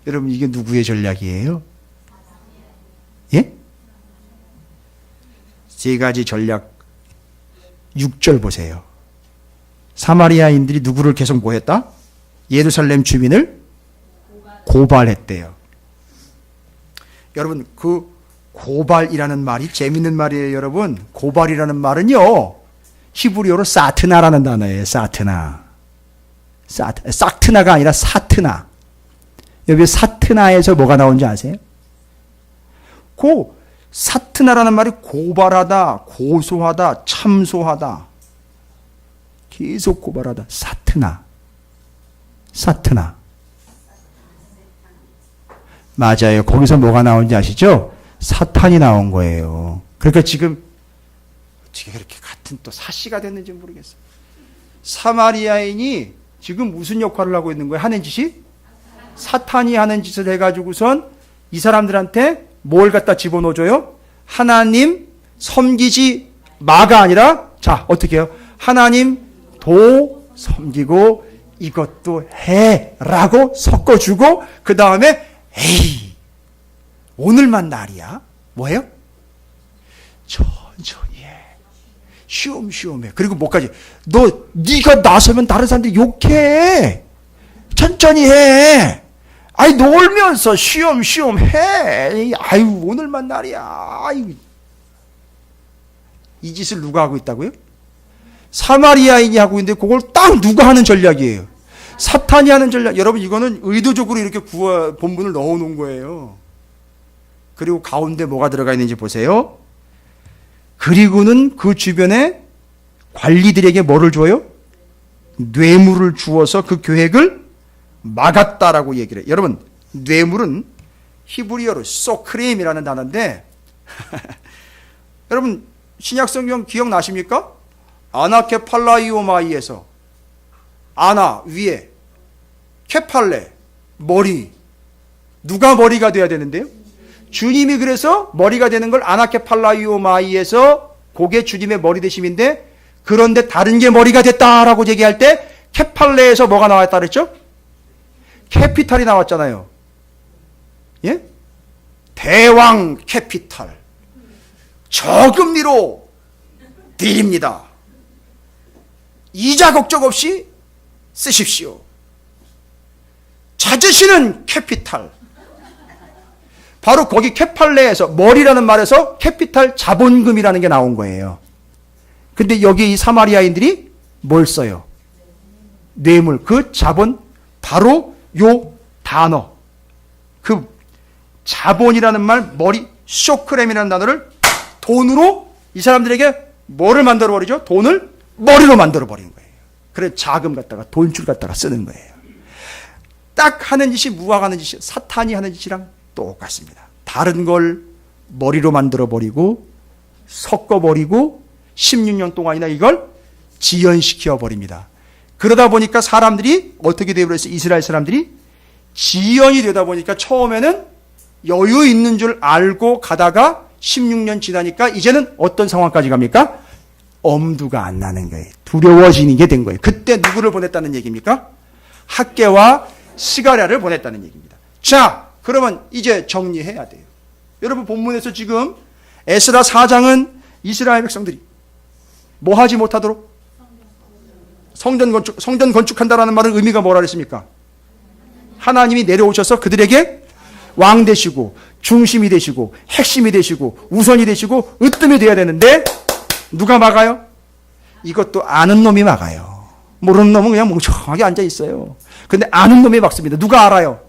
여러분 이게 누구의 전략이에요? 예? 세 가지 전략 6절 보세요. 사마리아인들이 누구를 계속 뭐 했다? 예루살렘 주민을 고발했대요. 여러분 그 고발이라는 말이 재밌는 말이에요. 여러분 고발이라는 말은요 히브리어로 사트나라는 단어예요. 사트나. 싹트나가 아니라 사트나. 여기 사트나에서 뭐가 나온지 아세요? 사트나라는 말이 고발하다, 고소하다, 참소하다. 계속 고발하다. 사트나. 맞아요. 거기서 뭐가 나온지 아시죠? 사탄이 나온 거예요. 그러니까 지금 어떻게 그렇게 같은 또 사씨가 됐는지 모르겠어요. 사마리아인이 지금 무슨 역할을 하고 있는 거예요? 하는 짓이? 사탄이 하는 짓을 해가지고선 이 사람들한테 뭘 갖다 집어넣어줘요? 하나님 섬기지 마가 아니라 자 어떻게 해요? 하나님 도 섬기고 이것도 해라고 섞어주고 그 다음에 에이 오늘만 날이야. 뭐예요? 천천히 해. 쉬엄쉬엄해. 그리고 뭐까지? 네가 나서면 다른 사람들이 욕해. 천천히 해. 아이 놀면서 쉬엄쉬엄 해. 아유 오늘만 날이야. 아유. 이 짓을 누가 하고 있다고요? 사마리아인이 하고 있는데 그걸 딱 누가 하는 전략이에요? 사탄이 하는 전략. 여러분 이거는 의도적으로 이렇게 본문을 넣어놓은 거예요. 그리고 가운데 뭐가 들어가 있는지 보세요. 그리고는 그 주변에 관리들에게 뭐를 줘요? 뇌물을 주어서 그 계획을 막았다라고 얘기를 해요. 여러분 뇌물은 히브리어로 소크레임이라는 단어인데 여러분 신약성경 기억나십니까? 아나케팔라이오마이에서 아나 위에 케팔레 머리 누가 머리가 돼야 되는데요? 주님이 그래서 머리가 되는 걸 아나케팔라이오마이에서 그게 주님의 머리 되심인데 그런데 다른 게 머리가 됐다라고 얘기할 때 케팔레에서 뭐가 나왔다 그랬죠? 캐피탈이 나왔잖아요. 예? 대왕 캐피탈 저금리로 드립니다. 이자 걱정 없이 쓰십시오. 찾으시는 캐피탈. 바로 거기 케팔레에서 머리라는 말에서 캐피탈 자본금이라는 게 나온 거예요. 근데 여기 이 사마리아인들이 뭘 써요? 뇌물. 그 자본 바로 요 단어. 그 자본이라는 말 머리 쇼크램이라는 단어를 돈으로 이 사람들에게 뭐를 만들어 버리죠? 돈을 머리로 만들어 버린 거예요. 그래 자금 갖다가 돈줄 갖다가 쓰는 거예요. 딱 하는 짓이 무화과 하는 짓이 사탄이 하는 짓이랑 똑같습니다. 다른 걸 머리로 만들어 버리고 섞어 버리고 16년 동안이나 이걸 지연시켜 버립니다. 그러다 보니까 사람들이 어떻게 되어버렸어요? 이스라엘 사람들이 지연이 되다 보니까 처음에는 여유 있는 줄 알고 가다가 16년 지나니까 이제는 어떤 상황까지 갑니까? 엄두가 안 나는 거예요. 두려워지는 게 된 거예요. 그때 누구를 보냈다는 얘기입니까? 학개와 스가랴를 보냈다는 얘기입니다. 자, 그러면 이제 정리해야 돼요. 여러분 본문에서 지금 에스라 4장은 이스라엘 백성들이 뭐 하지 못하도록? 성전 건축한다라는 말은 의미가 뭐라 그랬습니까? 하나님이 내려오셔서 그들에게 왕 되시고 중심이 되시고 핵심이 되시고 우선이 되시고 으뜸이 돼야 되는데 누가 막아요? 이것도 아는 놈이 막아요. 모르는 놈은 그냥 멍청하게 앉아 있어요. 근데 아는 놈이 막습니다. 누가 알아요?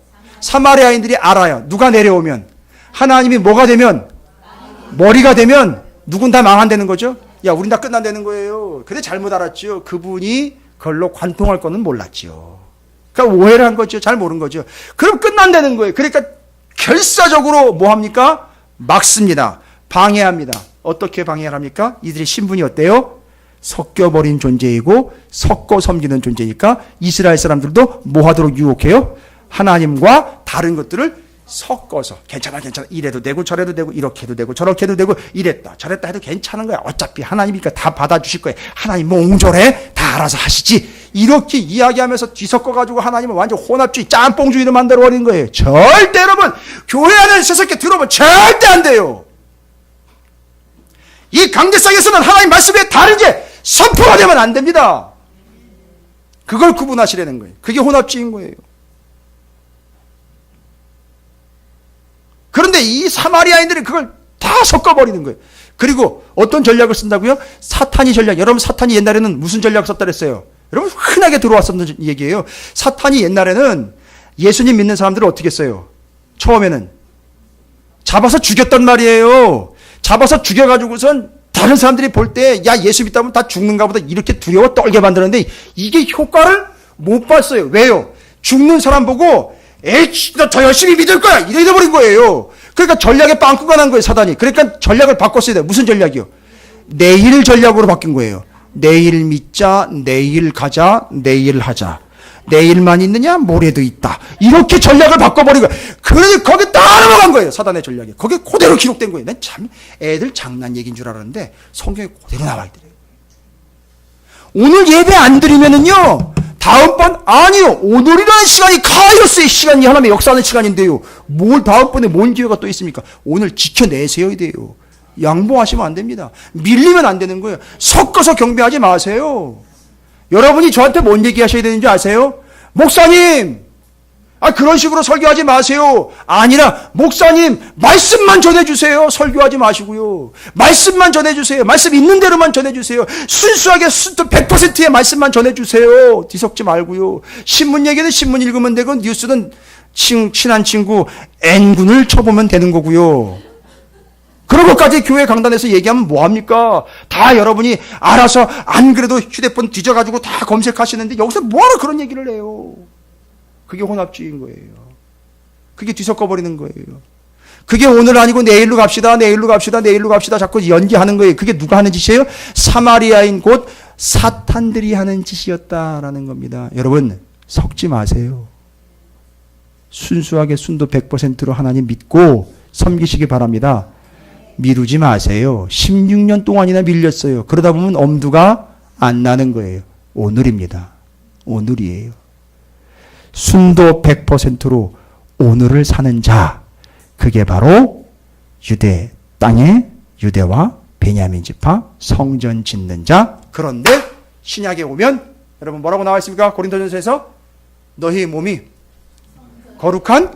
사마리아인들이 알아요. 누가 내려오면 하나님이 뭐가 되면 머리가 되면 누군 다 망한다는 거죠. 야, 우린 다 끝난다는 거예요. 근데 잘못 알았죠. 그분이 그걸로 관통할 거는 몰랐죠. 그러니까 오해를 한 거죠. 잘 모른 거죠. 그럼 끝난다는 거예요. 그러니까 결사적으로 뭐 합니까? 막습니다. 방해합니다. 어떻게 방해를 합니까? 이들의 신분이 어때요? 섞여버린 존재이고 섞어 섬기는 존재니까 이스라엘 사람들도 뭐 하도록 유혹해요? 하나님과 다른 것들을 섞어서 괜찮아 이래도 되고 저래도 되고 이렇게 해도 되고 저렇게 해도 되고 이랬다 저랬다 해도 괜찮은 거야. 어차피 하나님이니까 다 받아주실 거예요. 하나님 몽졸해 다 알아서 하시지. 이렇게 이야기하면서 뒤섞어가지고 하나님은 완전 혼합주의 짬뽕주의로 만들어버린 거예요. 절대 여러분 교회 안에 세상에 들어오면 절대 안 돼요. 이 강대상에서는 하나님 말씀에 다르게 선포가 되면 안 됩니다. 그걸 구분하시라는 거예요. 그게 혼합주의인 거예요. 그런데 이 사마리아인들이 그걸 다 섞어버리는 거예요. 그리고 어떤 전략을 쓴다고요? 사탄이 전략. 여러분 사탄이 옛날에는 무슨 전략을 썼다 그랬어요? 여러분 흔하게 들어왔었던 얘기예요. 사탄이 옛날에는 예수님 믿는 사람들을 어떻게 했어요? 처음에는 잡아서 죽였단 말이에요. 잡아서 죽여가지고선 다른 사람들이 볼 때 야 예수 믿다면 다 죽는가 보다 이렇게 두려워 떨게 만드는데 이게 효과를 못 봤어요. 왜요? 죽는 사람 보고 에이 너 더 열심히 믿을 거야 이래버린 거예요. 그러니까 전략에 빵꾸가 난 거예요. 사단이. 그러니까 전략을 바꿨어야 돼요. 무슨 전략이요? 내일 전략으로 바뀐 거예요. 내일 믿자, 내일 가자, 내일 하자. 내일만 있느냐? 모레도 있다. 이렇게 전략을 바꿔버린 거예요. 그러니 거기 다 넘어간 거예요. 사단의 전략이. 거기에 그대로 기록된 거예요. 난 참 애들 장난 얘기인 줄 알았는데 성경에 그대로 나와 있더래요. 오늘 예배 안 드리면은요 다음번 아니요 오늘이라는 시간이 카이로스의 시간이 하나님의 역사하는 시간인데요. 뭘 다음번에 뭔 기회가 또 있습니까? 오늘 지켜내셔야 돼요. 양보하시면 안 됩니다. 밀리면 안 되는 거예요. 섞어서 경배하지 마세요. 여러분이 저한테 뭔 얘기하셔야 되는지 아세요? 목사님 그런 식으로 설교하지 마세요. 아니라 목사님 말씀만 전해주세요. 설교하지 마시고요. 말씀만 전해주세요. 말씀 있는 대로만 전해주세요. 순수하게 100%의 말씀만 전해주세요. 뒤섞지 말고요. 신문 얘기는 신문 읽으면 되고 뉴스는 친한 친구 N군을 쳐보면 되는 거고요. 그런 것까지 교회 강단에서 얘기하면 뭐합니까? 다 여러분이 알아서 안 그래도 휴대폰 뒤져가지고 다 검색하시는데 여기서 뭐하러 그런 얘기를 해요? 그게 혼합주의인 거예요. 그게 뒤섞어버리는 거예요. 그게 오늘 아니고 내일로 갑시다. 내일로 갑시다. 내일로 갑시다. 자꾸 연기하는 거예요. 그게 누가 하는 짓이에요? 사마리아인 곧 사탄들이 하는 짓이었다라는 겁니다. 여러분 섞지 마세요. 순수하게 순도 100%로 하나님 믿고 섬기시기 바랍니다. 미루지 마세요. 16년 동안이나 밀렸어요. 그러다 보면 엄두가 안 나는 거예요. 오늘입니다. 오늘이에요. 순도 100%로 오늘을 사는 자, 그게 바로 유대 땅의 유대와 베냐민 지파 성전 짓는 자. 그런데 신약에 오면 여러분 뭐라고 나와 있습니까? 고린도전서에서 너희 몸이 거룩한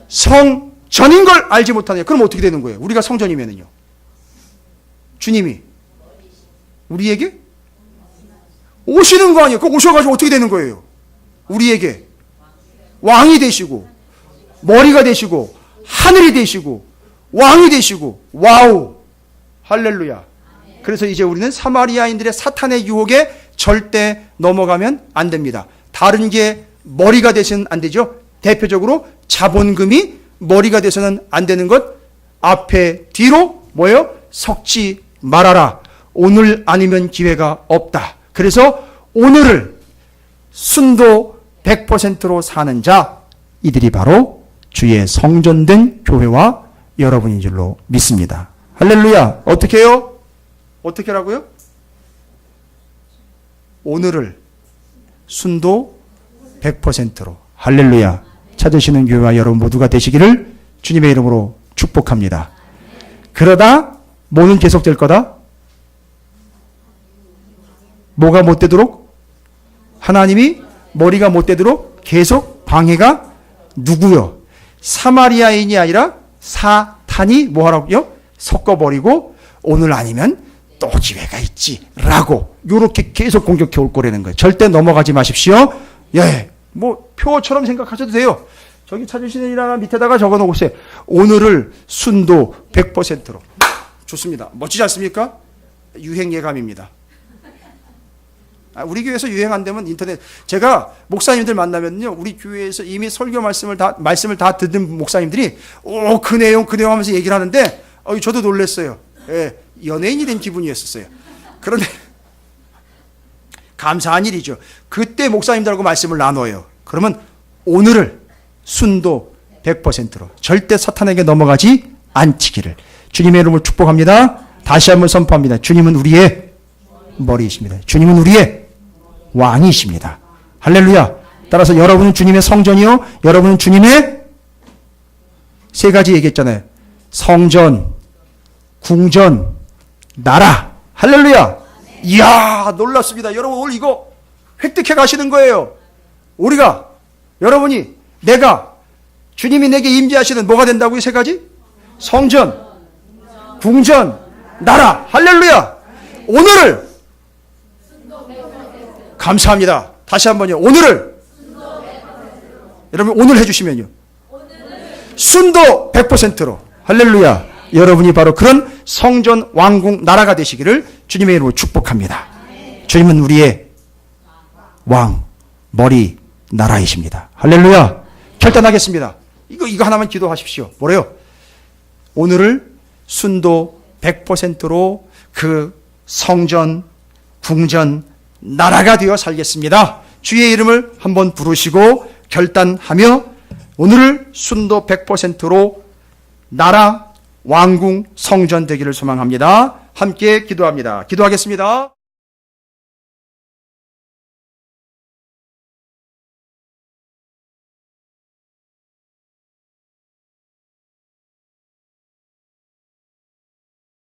성전인 걸 알지 못하느냐. 그럼 어떻게 되는 거예요? 우리가 성전이면은요. 주님이 우리에게 오시는 거 아니에요? 그 오셔가지고 어떻게 되는 거예요? 우리에게 왕이 되시고 머리가 되시고 하늘이 되시고 왕이 되시고 와우 할렐루야. 그래서 이제 우리는 사마리아인들의 사탄의 유혹에 절대 넘어가면 안 됩니다. 다른 게 머리가 되서는 안 되죠. 대표적으로 자본금이 머리가 돼서는 안 되는 것. 앞에 뒤로 뭐예요? 섞지 말아라. 오늘 아니면 기회가 없다. 그래서 오늘을 순도 100%로 사는 자, 이들이 바로 주의 성전된 교회와 여러분인 줄로 믿습니다. 할렐루야. 어떻게 해요? 어떻게 하라고요? 오늘을 순도 100%로 할렐루야 찾으시는 교회와 여러분 모두가 되시기를 주님의 이름으로 축복합니다. 그러다 뭐는 계속될 거다? 뭐가 못 되도록? 하나님이 머리가 못 되도록 계속 방해가 누구요? 사마리아인이 아니라 사탄이 뭐 하라고요? 섞어버리고 오늘 아니면 또 기회가 있지 라고 요렇게 계속 공격해 올 거라는 거예요. 절대 넘어가지 마십시오. 예, 뭐 표처럼 생각하셔도 돼요. 저기 찾으시는 일 하나 밑에다가 적어 놓으세요. 오늘을 순도 100%로. 좋습니다. 멋지지 않습니까? 유행 예감입니다. 우리 교회에서 유행 안 되면 인터넷, 제가 목사님들 만나면요, 우리 교회에서 이미 설교 말씀을 다 듣는 목사님들이 그 내용 하면서 얘기를 하는데 저도 놀랐어요. 예, 연예인이 된 기분이었어요. 그런데 감사한 일이죠. 그때 목사님들하고 말씀을 나눠요. 그러면 오늘을 순도 100%로 절대 사탄에게 넘어가지 않기를 주님의 이름을 축복합니다. 다시 한번 선포합니다. 주님은 우리의 머리이십니다. 주님은 우리의 왕이십니다. 할렐루야. 따라서 여러분은 주님의 성전이요, 여러분은 주님의 세 가지 얘기했잖아요. 성전, 궁전, 나라. 할렐루야. 이야, 놀랍습니다. 여러분 오늘 이거 획득해 가시는 거예요. 우리가, 여러분이, 내가, 주님이 내게 임재하시는 뭐가 된다고요? 세 가지? 성전, 궁전, 나라. 할렐루야. 오늘을 감사합니다. 다시 한번요. 오늘을 여러분 오늘 해주시면요. 순도 100%로. 할렐루야. 여러분이 바로 그런 성전, 왕궁, 나라가 되시기를 주님의 이름으로 축복합니다. 주님은 우리의 왕, 머리, 나라이십니다. 할렐루야. 결단하겠습니다. 이거 하나만 기도하십시오. 뭐래요? 오늘을 순도 100%로 그 성전, 궁전, 나라가 되어 살겠습니다. 주의 이름을 한번 부르시고 결단하며 오늘을 순도 100%로 나라, 왕궁, 성전 되기를 소망합니다. 함께 기도합니다. 기도하겠습니다.